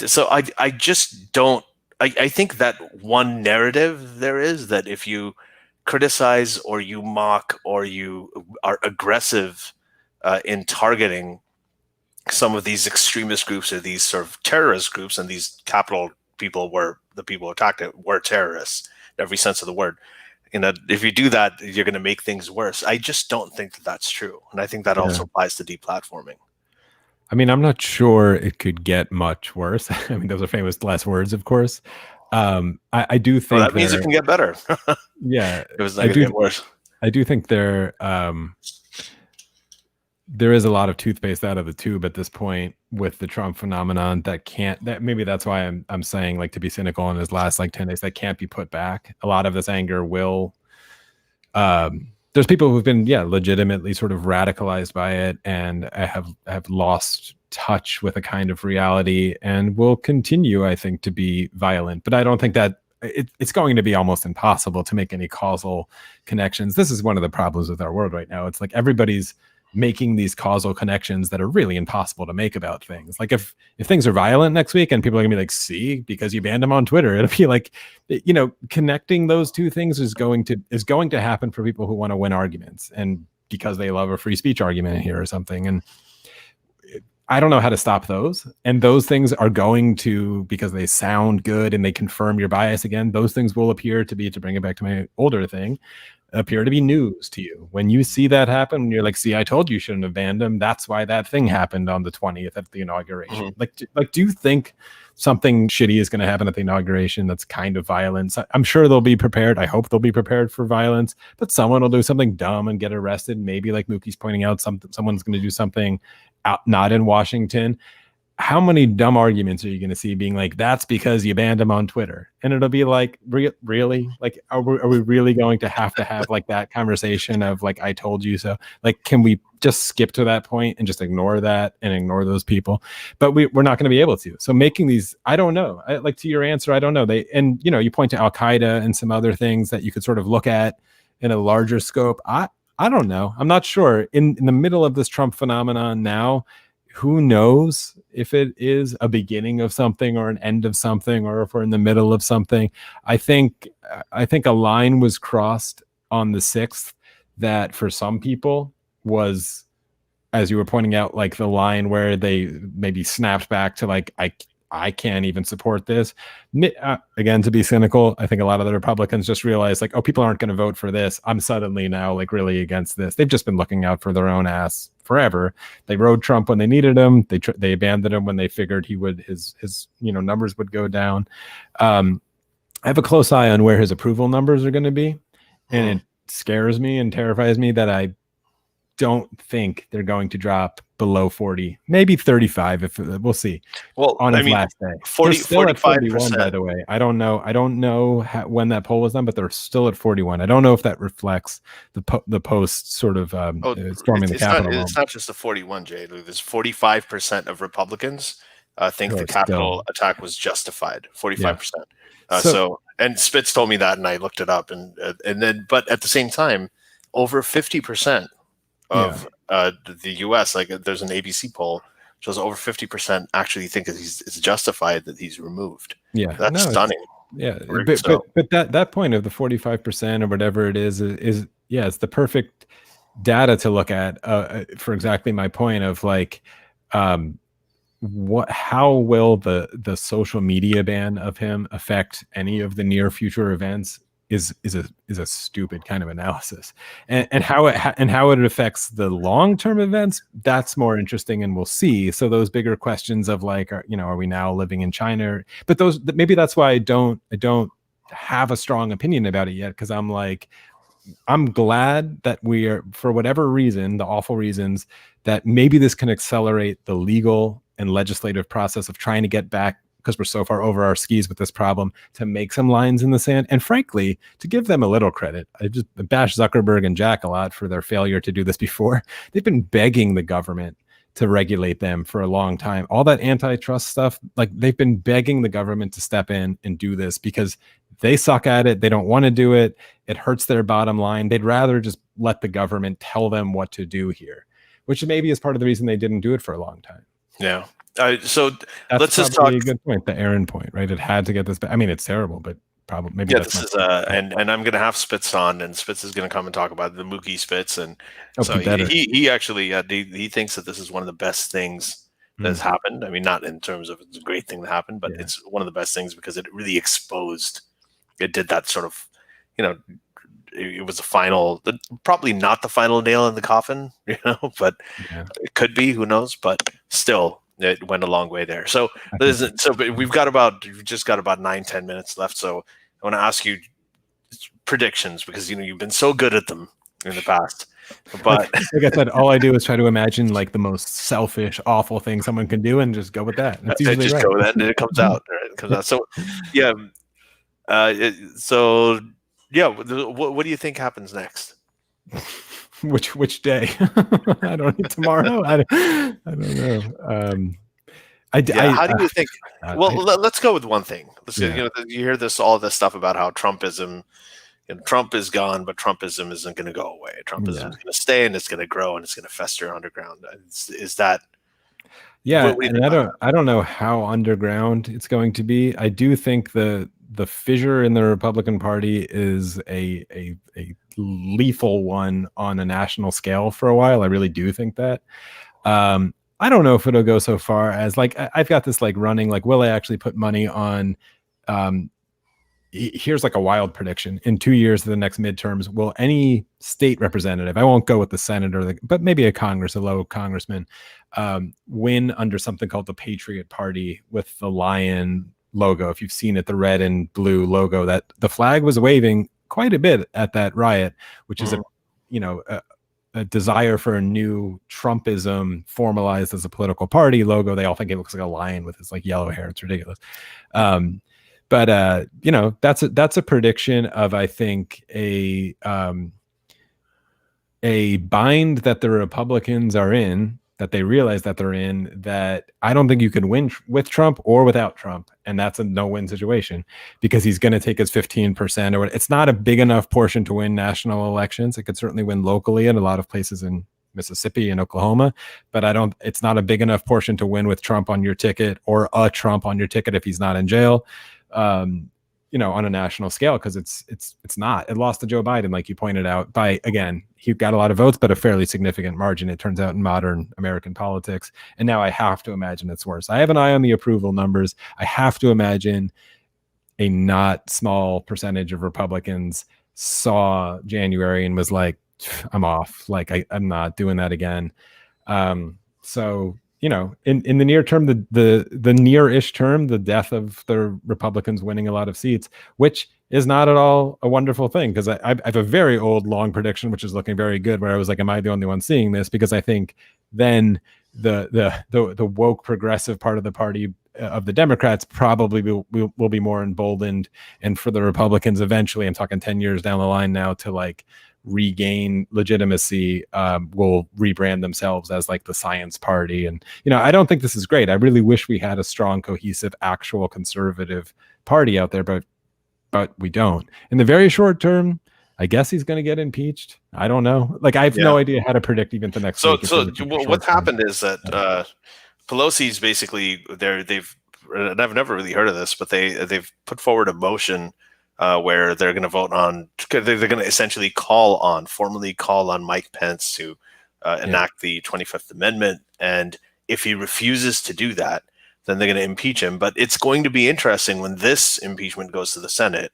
So I just don't, I think that one narrative there is that if you criticize or you mock or you are aggressive in targeting some of these extremist groups or these sort of terrorist groups, and these Capitol people the people who attacked it were terrorists in every sense of the word. If you do that, you're going to make things worse. I just don't think that that's true. And I think that also applies to deplatforming. I mean, I'm not sure it could get much worse. I mean, those are famous last words, of course. I do think that means it can get better. Yeah. It was not going to get worse. I do think there is a lot of toothpaste out of the tube at this point with the Trump phenomenon that maybe that's why I'm saying, like, to be cynical in his last 10 days, that can't be put back. A lot of this anger will, there's people who've been, legitimately sort of radicalized by it and have lost touch with a kind of reality and will continue, I think, to be violent. But I don't think that it's going to be almost impossible to make any causal connections. This is one of the problems with our world right now. It's like everybody's making these causal connections that are really impossible to make about things. Like if things are violent next week and people are gonna be like, see, because you banned them on Twitter, it'll be like, connecting those two things is going to happen for people who want to win arguments. And because they love a free speech argument here or something. And I don't know how to stop those. And those things are going to, because they sound good and they confirm your bias again, those things will appear to be, to bring it back to my older thing, appear to be news to you. When you see that happen, you're like, see, I told you shouldn't have banned him. That's why that thing happened on the 20th at the inauguration. Like, do you think something shitty is going to happen at the inauguration that's kind of violence? I'm sure they'll be prepared. I hope they'll be prepared for violence, but someone will do something dumb and get arrested. Maybe, like Mookie's pointing out, someone's going to do something out, not in Washington. How many dumb arguments are you going to see being like, that's because you banned him on Twitter? And it'll be like, really? Like, are we really going to have like that conversation of like, I told you so? Like, can we just skip to that point and just ignore that and ignore those people? But we're not going to be able to. So making these, I don't know. Like, to your answer, I don't know. And you point to Al-Qaeda and some other things that you could sort of look at in a larger scope. I don't know. I'm not sure. In the middle of this Trump phenomenon now, who knows if it is a beginning of something or an end of something, or if we're in the middle of something. I think a line was crossed on the 6th that for some people was, as you were pointing out, like the line where they maybe snapped back to like, I can't even support this. Again, to be cynical, I think a lot of the Republicans just realized like, oh, people aren't going to vote for this. I'm suddenly now like really against this. They've just been looking out for their own ass forever. They rode Trump when they needed him. They abandoned him when they figured he would, his numbers would go down. I have a close eye on where his approval numbers are going to be, and it scares me and terrifies me that I don't think they're going to drop below 40, maybe 35. If we'll see. Well, on his last day, 40, they're still at 41. 45%. By the way, I don't know when that poll was done, but they're still at 41. I don't know if that reflects the post sort of storming the Capitol. It's not just the 41, Jay. There's 45% of Republicans think the Capitol attack was justified. 45%. So, and Spitz told me that, and I looked it up, and then, but at the same time, over 50% of the U.S., like there's an ABC poll shows over 50% actually think that it's justified that he's removed. Yeah, that's stunning. Yeah, but that point of the 45% or whatever it is it's the perfect data to look at for exactly my point of like, how will the social media ban of him affect any of the near future events is a stupid kind of analysis, and how it affects the long-term events, that's more interesting, and we'll see. So those bigger questions of like, are we now living in China? But maybe that's why I don't have a strong opinion about it yet, because I'm like, I'm glad that we are, for whatever reason, the awful reasons, that maybe this can accelerate the legal and legislative process of trying to get back, because we're so far over our skis with this problem, to make some lines in the sand. And frankly, to give them a little credit, I just bash Zuckerberg and Jack a lot for their failure to do this before. They've been begging the government to regulate them for a long time. All that antitrust stuff, like they've been begging the government to step in and do this because they suck at it. They don't want to do it. It hurts their bottom line. They'd rather just let the government tell them what to do here, which maybe is part of the reason they didn't do it for a long time. Yeah. So that's let's just talk. A good point. The Aaron point, right? It had to get this back. I mean, it's terrible, but probably maybe. Yeah, this is and I'm going to have Spitz on, and Spitz is going to come and talk about the Mookie Spitz, and so he actually he thinks that this is one of the best things that has happened. I mean, not in terms of it's a great thing that happened, but it's one of the best things because it really exposed. It did that sort of, it was a final, probably not the final nail in the coffin, but it could be, who knows, but still it went a long way there. So we've just got about 9-10 minutes left. So I want to ask you predictions because, you've been so good at them in the past, but like I said, all I do is try to imagine like the most selfish, awful thing someone can do and just go with that. It's usually just go with that and it comes out. Right? It comes out. So yeah. What do you think happens next? Which day? I don't know. Tomorrow? I don't know. How do you think? Let's go with one thing. You hear all this stuff about how Trumpism, Trump is gone, but Trumpism isn't going to go away. Trumpism is going to stay, and it's going to grow, and it's going to fester underground. Is that? Yeah, and I don't know how underground it's going to be. I do think the the fissure in the Republican Party is a lethal one on a national scale for a while. I really do think that. I don't know if it'll go so far as like I've got this like running like will I actually put money on here's like a wild prediction. In 2 years to the next midterms, will any state representative, I won't go with the senator, but maybe a low congressman, win under something called the Patriot Party with the lion logo? If you've seen it, the red and blue logo that the flag was waving quite a bit at that riot, which is a desire for a new Trumpism formalized as a political party logo. They all think it looks like a lion with his like yellow hair. It's ridiculous. But that's a prediction of, I think, a bind that the Republicans are in, that they realize that they're in, that I don't think you can win with Trump or without Trump. And that's a no-win situation because he's going to take his 15% or it's not a big enough portion to win national elections. It could certainly win locally in a lot of places in Mississippi and Oklahoma, but it's not a big enough portion to win with Trump on your ticket or a Trump on your ticket if he's not in jail. On a national scale, because it's not. It lost to Joe Biden, like you pointed out, by, again, he got a lot of votes, but a fairly significant margin, it turns out, in modern American politics. And now I have to imagine it's worse. I have an eye on the approval numbers. I have to imagine a not small percentage of Republicans saw January and was like, I'm off. Like I'm not doing that again. So in the near term, the near-ish term, the death of the Republicans winning a lot of seats, which is not at all a wonderful thing, because I have a very old long prediction, which is looking very good, where I was like, am I the only one seeing this? Because I think then the woke progressive part of the party of the Democrats probably will be more emboldened, and for the Republicans eventually, I'm talking 10 years down the line now, to like regain legitimacy, will rebrand themselves as like the science party. And I don't think this is great. I really wish we had a strong, cohesive, actual conservative party out there, but we don't. In the very short term, I guess he's going to get impeached. I don't know. Like I have no idea how to predict even the next week. So what's happened is that Pelosi's basically they've, and I've never really heard of this, but they've put forward a motion where they're going to vote on, they're going to essentially formally call on Mike Pence to enact the 25th Amendment. And if he refuses to do that, then they're going to impeach him. But it's going to be interesting when this impeachment goes to the Senate,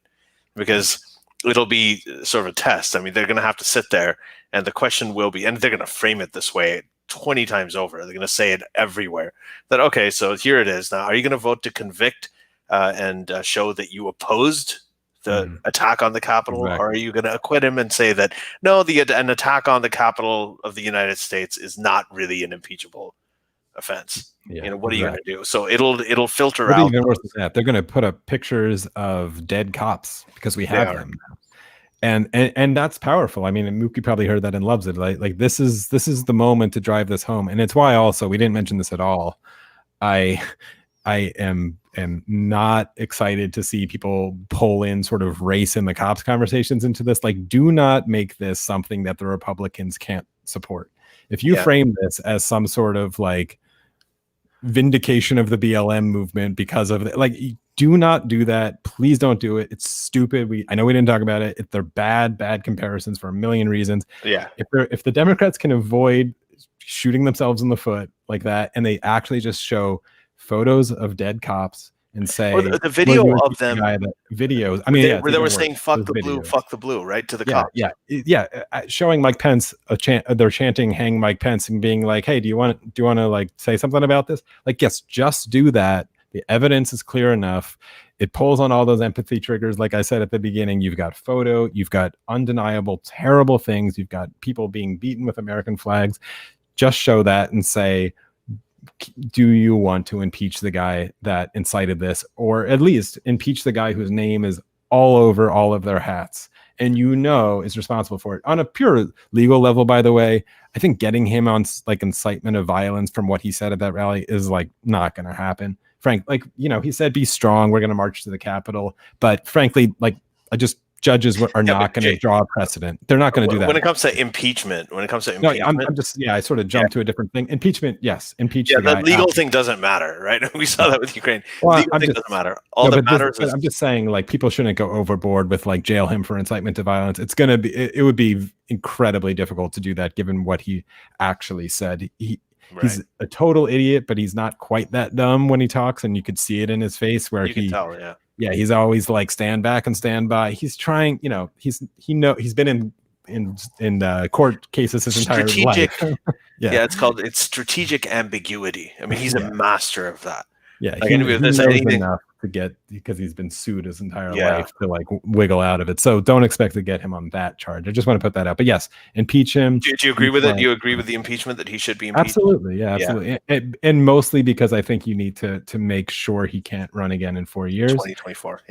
because it'll be sort of a test. I mean, they're going to have to sit there, and the question will be, and they're going to frame it this way 20 times over. They're going to say it everywhere that, okay, so here it is. Now, are you going to vote to convict and show that you opposed the attack on the Capitol? Exactly. Or are you going to acquit him and say that, no, an attack on the Capitol of the United States is not really an impeachable offense? Yeah, what are you going to do? So it'll filter out. Even worse than that, they're going to put up pictures of dead cops because we have them now. And that's powerful. I mean, Mookie probably heard that and loves it. Like this is the moment to drive this home. And it's why also, we didn't mention this at all, I am not excited to see people pull in sort of race and the cops conversations into this. Like, do not make this something that the Republicans can't support. If you frame this as some sort of like vindication of the BLM movement because of it, like, do not do that. Please don't do it. It's stupid. I know we didn't talk about it. They're bad comparisons for a million reasons. Yeah. If the Democrats can avoid shooting themselves in the foot like that, and they actually just show photos of dead cops and say, the video of them, videos. I mean, where they were saying "fuck the blue, fuck the blue," right, to the cops. Yeah. Showing Mike Pence they're chanting "Hang Mike Pence" and being like, "Hey, do you want to like say something about this?" Like, yes, just do that. The evidence is clear enough. It pulls on all those empathy triggers. Like I said at the beginning, you've got photo, you've got undeniable, terrible things. You've got people being beaten with American flags. Just show that and say, do you want to impeach the guy that incited this, or at least impeach the guy whose name is all over all of their hats and is responsible for it? On a pure legal level, by the way, I think getting him on like incitement of violence from what he said at that rally is like not going to happen. Frank, like, he said, be strong, we're going to march to the Capitol. But frankly, like, I just judges are Yeah, not but going to draw a precedent. They're not going to do that. when it comes to impeachment, No, I'm just, I sort of jumped to a different thing. Impeachment, yes, impeach the the guy. legal thing doesn't matter, right? We saw that with Ukraine. Well, Legal thing doesn't matter. All no, that but matters is I'm just saying, like, people shouldn't go overboard with like jail him for incitement to violence. It's gonna be, it would be incredibly difficult to do that given what he actually said. He's a total idiot, but he's not quite that dumb when he talks, and you could see it in his face where you can tell, he's always like stand back and stand by. He's trying, he's been in court cases his entire life. It's strategic ambiguity. I mean, he's a master of that. Yeah, like, he knows enough to get, because he's been sued his entire life, to like wiggle out of it. So don't expect to get him on that charge. I just want to put that out. But yes, impeach him. Do you agree with it? Do you agree with the impeachment, that he should be impeached? Absolutely, absolutely. And mostly because I think you need to make sure he can't run again in 4 years. 2024,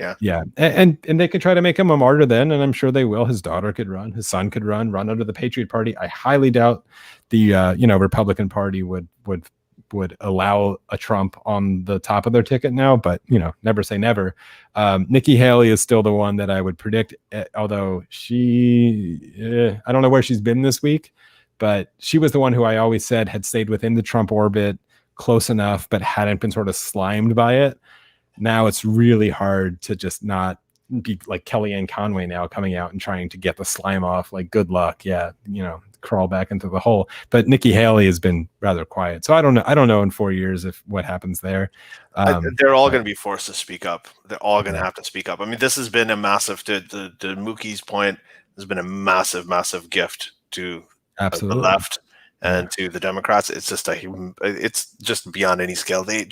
and they could try to make him a martyr then, and I'm sure they will. His daughter could run, his son could run under the Patriot Party. I highly doubt the Republican Party would allow a Trump on the top of their ticket now, but never say never. Nikki Haley is still the one that I would predict, although she, I don't know where she's been this week, but she was the one who I always said had stayed within the Trump orbit close enough, but hadn't been sort of slimed by it. Now it's really hard to just not be like Kellyanne Conway now coming out and trying to get the slime off. Like, good luck. Crawl back into the hole. But Nikki Haley has been rather quiet, so I don't know in 4 years if what happens there. They're all going to be forced to speak up. They're all going to have to speak up. I mean, this has been a massive, to Mookie's point, there's been a massive gift to the left and to the Democrats. It's just beyond any scale. They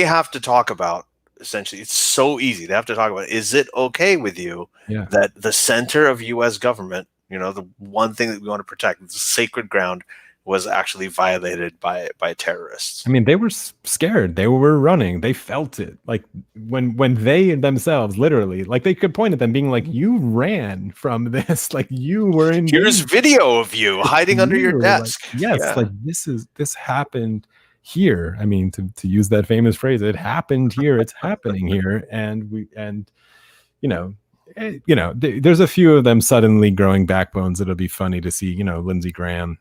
have to talk about, essentially, it's so easy. They have to talk about, is it okay with you that the center of U.S. government, the one thing that we want to protect, the sacred ground, was actually violated by terrorists? I mean, they were scared. They were running. They felt it. Like when they themselves, literally, like, they could point at them being like, you ran from this. Like, you were in. Here's video of you hiding under your desk. Like this happened here. I mean, to use that famous phrase, it happened here. It's happening here. There's a few of them suddenly growing backbones. It'll be funny to see, Lindsey Graham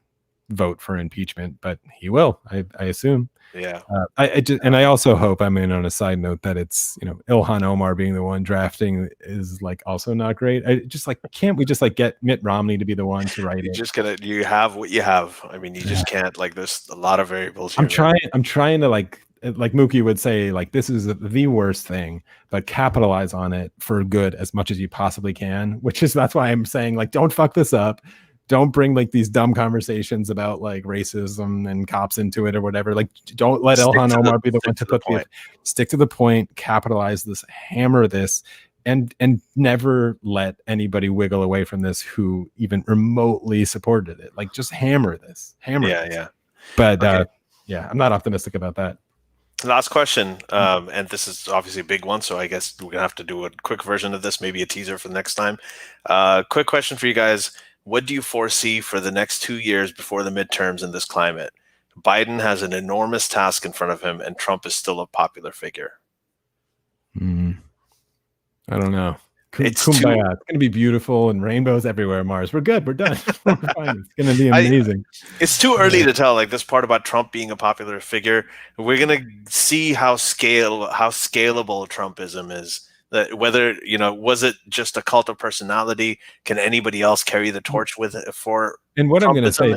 vote for impeachment, but he will, I assume. I also hope, I mean, on a side note, that it's, Ilhan Omar being the one drafting is like also not great. I just like, can't we just like get Mitt Romney to be the one to write it? You have what you have. I mean, you just can't, like, there's a lot of variables here. I'm trying to like Mookie would say, like, this is the worst thing, but capitalize on it for good as much as you possibly can, that's why I'm saying, like, don't fuck this up. Don't bring like these dumb conversations about like racism and cops into it or whatever. Like, don't let Ilhan Omar be the one to put stick to the point, capitalize this, hammer this, and never let anybody wiggle away from this who even remotely supported it. Like, just hammer this. But I'm not optimistic about that. Last question, and this is obviously a big one, so I guess we're gonna have to do a quick version of this, maybe a teaser for the next time. Quick question for you guys: what do you foresee for the next 2 years before the midterms in this climate? Biden has an enormous task in front of him, and Trump is still a popular figure. I don't know. It's kumbaya. It's going to be beautiful and rainbows everywhere, Mars. We're good. We're done. We're fine. It's going to be amazing. It's too early to tell. Like, this part about Trump being a popular figure, we're going to see how scalable Trumpism is. That whether, was it just a cult of personality? Can anybody else carry the torch with it for? And what Trumpism? I'm going to say,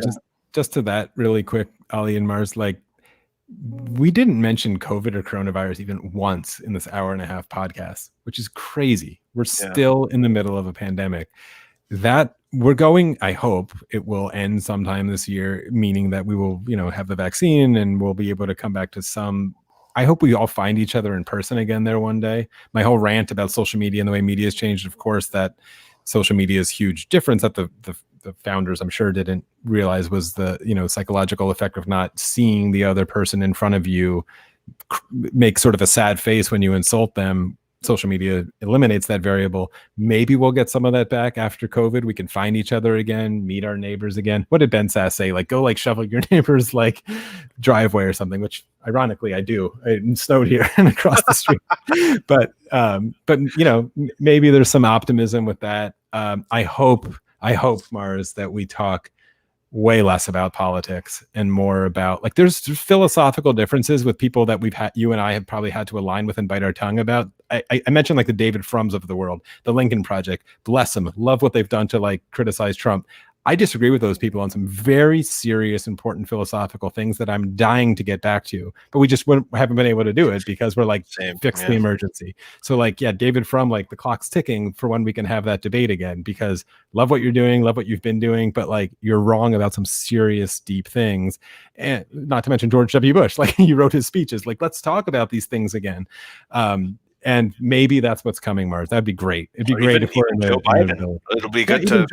just to that really quick, Ali and Mars, like, we didn't mention COVID or coronavirus even once in this hour-and-a-half podcast, which is crazy. We're still in the middle of a pandemic. That we're going, I hope it will end sometime this year, meaning that we will, have the vaccine and we'll be able to come back to some. I hope we all find each other in person again there one day. My whole rant about social media and the way media has changed, of course, that social media is huge difference that the founders, I'm sure, didn't realize was the psychological effect of not seeing the other person in front of you make sort of a sad face when you insult them. social media eliminates that variable. Maybe we'll get some of that back after COVID. We can find each other again, meet our neighbors again. What did Ben Sass say? Like, go like shovel your neighbor's like driveway or something, which ironically I do. It snowed here and across the street. But you know, maybe there's some optimism with that. I hope, Mars, that we talk way less about politics and more about, like, there's philosophical differences with people that we've had, you and I have probably had to align with and bite our tongue about. I mentioned like the David Frums of the world, the Lincoln Project, bless them, love what they've done to like criticize Trump. I disagree with those people on some very serious, important philosophical things that I'm dying to get back to, but we just haven't been able to do it because we're like, fix the emergency. So like, yeah, David Frum, like the clock's ticking for when we can have that debate again, because love what you're doing, love what you've been doing, but like you're wrong about some serious, deep things. And not to mention George W. Bush, like he wrote his speeches, like, let's talk about these things again. And maybe that's what's coming, Mars. That'd be great. It'd be great if we're in Joe Biden. It'll be good to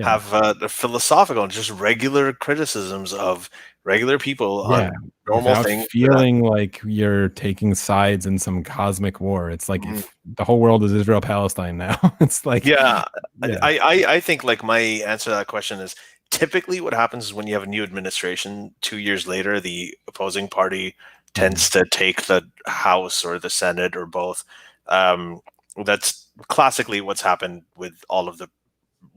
have the philosophical and just regular criticisms of regular people on normal things, feeling like you're taking sides in some cosmic war. It's like if the whole world is Israel Palestine now. It's like, I think like my answer to that question is typically what happens is when you have a new administration 2 years later, the opposing party tends to take the House or the Senate or both. That's classically what's happened with all of the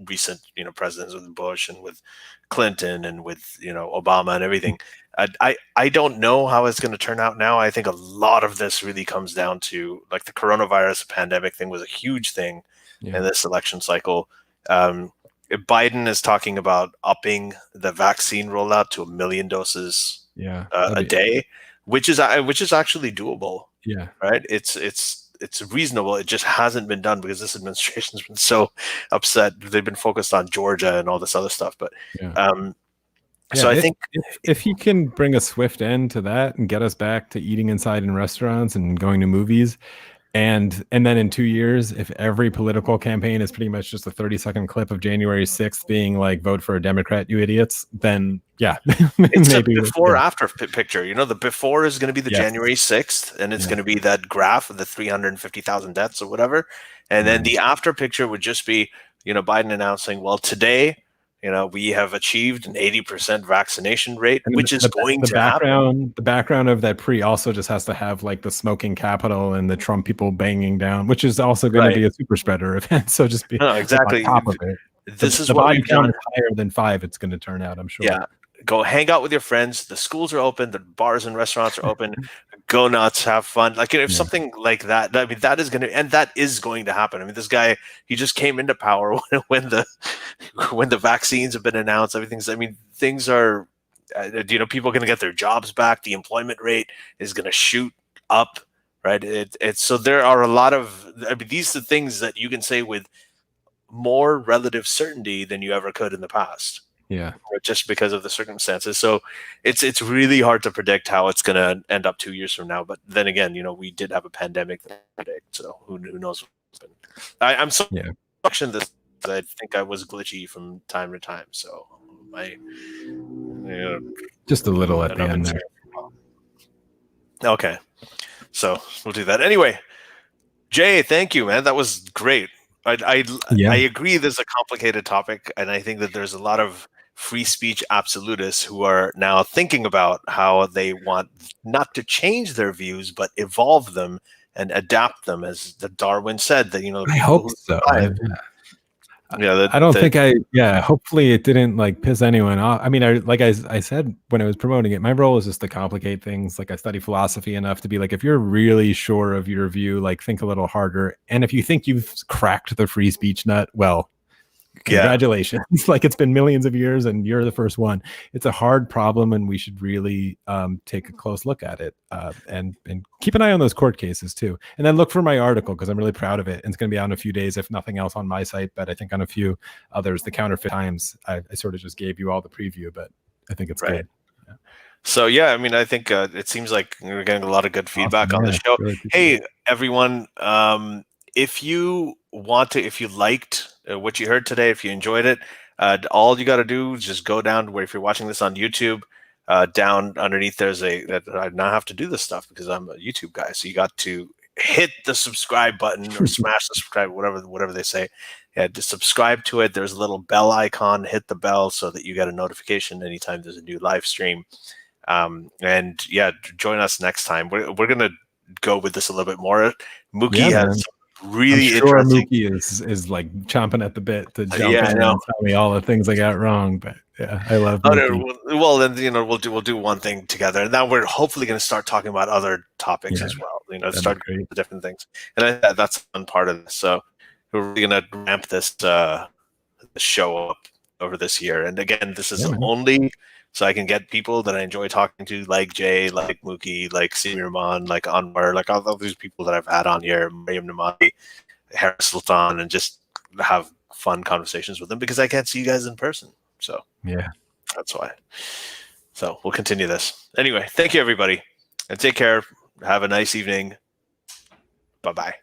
recent, presidents, with Bush and with Clinton and with, Obama and everything. I don't know how it's going to turn out now. I think a lot of this really comes down to like the coronavirus pandemic thing was a huge thing in this election cycle. Biden is talking about upping the vaccine rollout to 1 million doses a day, which is actually doable. Right. It's reasonable. It just hasn't been done because this administration's been so upset. They've been focused on Georgia and all this other stuff. But so I think if he can bring a swift end to that and get us back to eating inside in restaurants and going to movies, and then in 2 years, if every political campaign is pretty much just a 30-second clip of January 6th being like, vote for a Democrat, you idiots, then it's maybe a before after picture. The before is going to be the January 6th, and it's going to be that graph of the 350,000 deaths or whatever. And then the after picture would just be, Biden announcing, well, today, we have achieved an 80% vaccination rate, which is going to happen. The background of that also just has to have like the smoking Capitol and the Trump people banging down, which is also going to be a super spreader event. So just be exactly on top of it. This is what we've done. Higher than 5, it's going to turn out, I'm sure. Yeah. Go hang out with your friends. The schools are open. The bars and restaurants are open. Go nuts, have fun. Like if something like that, I mean, that is going to happen. I mean, this guy, he just came into power when the vaccines have been announced. Things are, people are going to get their jobs back. The employment rate is going to shoot up, right? So there are a lot of, these are things that you can say with more relative certainty than you ever could in the past. Just because of the circumstances. So it's really hard to predict how it's going to end up 2 years from now. But then again, we did have a pandemic to predict. So who knows what's been. I'm so watching this. I think I was glitchy from time to time. So just a little at the end there. Okay. So we'll do that. Anyway, Jay, thank you, man. That was great. I agree there's a complicated topic, and I think that there's a lot of free speech absolutists who are now thinking about how they want not to change their views, but evolve them and adapt them, as Darwin said, that, I hope so. Hopefully it didn't like piss anyone off. I mean, I said when I was promoting it, my role is just to complicate things. Like I study philosophy enough to be like, if you're really sure of your view, like think a little harder. And if you think you've cracked the free speech nut, well, congratulations. Like it's been millions of years and you're the first one. It's a hard problem and we should really take a close look at it and keep an eye on those court cases too. And then look for my article because I'm really proud of it. And it's going to be out in a few days, if nothing else on my site, but I think on a few others, the Counterfeit Times. I sort of just gave you all the preview, but I think it's good. Yeah. So, I think it seems like we're getting a lot of good feedback on the show. Really hey, everyone, if you liked what you heard today, if you enjoyed it, all you got to do is just go down to where, if you're watching this on YouTube, down underneath I now have to do this stuff because I'm a YouTube guy. So you got to hit the subscribe button or smash the subscribe, whatever they say. Yeah, to subscribe to it. There's a little bell icon. Hit the bell so that you get a notification anytime there's a new live stream. And yeah, join us next time. We're gonna go with this a little bit more. Mookie has really sure interesting. Mookie is like chomping at the bit to jump Yeah, I in know. and tell me all the things I got wrong. But yeah, I love Mookie. Well, then we'll do one thing together, and now we're hopefully going to start talking about other topics as well. Start the different things, and that's a fun part of this. So we're really going to ramp this show up over this year. And again, this is only so I can get people that I enjoy talking to, like Jay, like Mookie, like Simi Rahman, like Anwar, like all these people that I've had on here, Mariam Namadi, Harris Sultan, and just have fun conversations with them because I can't see you guys in person. So yeah, that's why. So we'll continue this. Anyway, thank you, everybody, and take care. Have a nice evening. Bye-bye.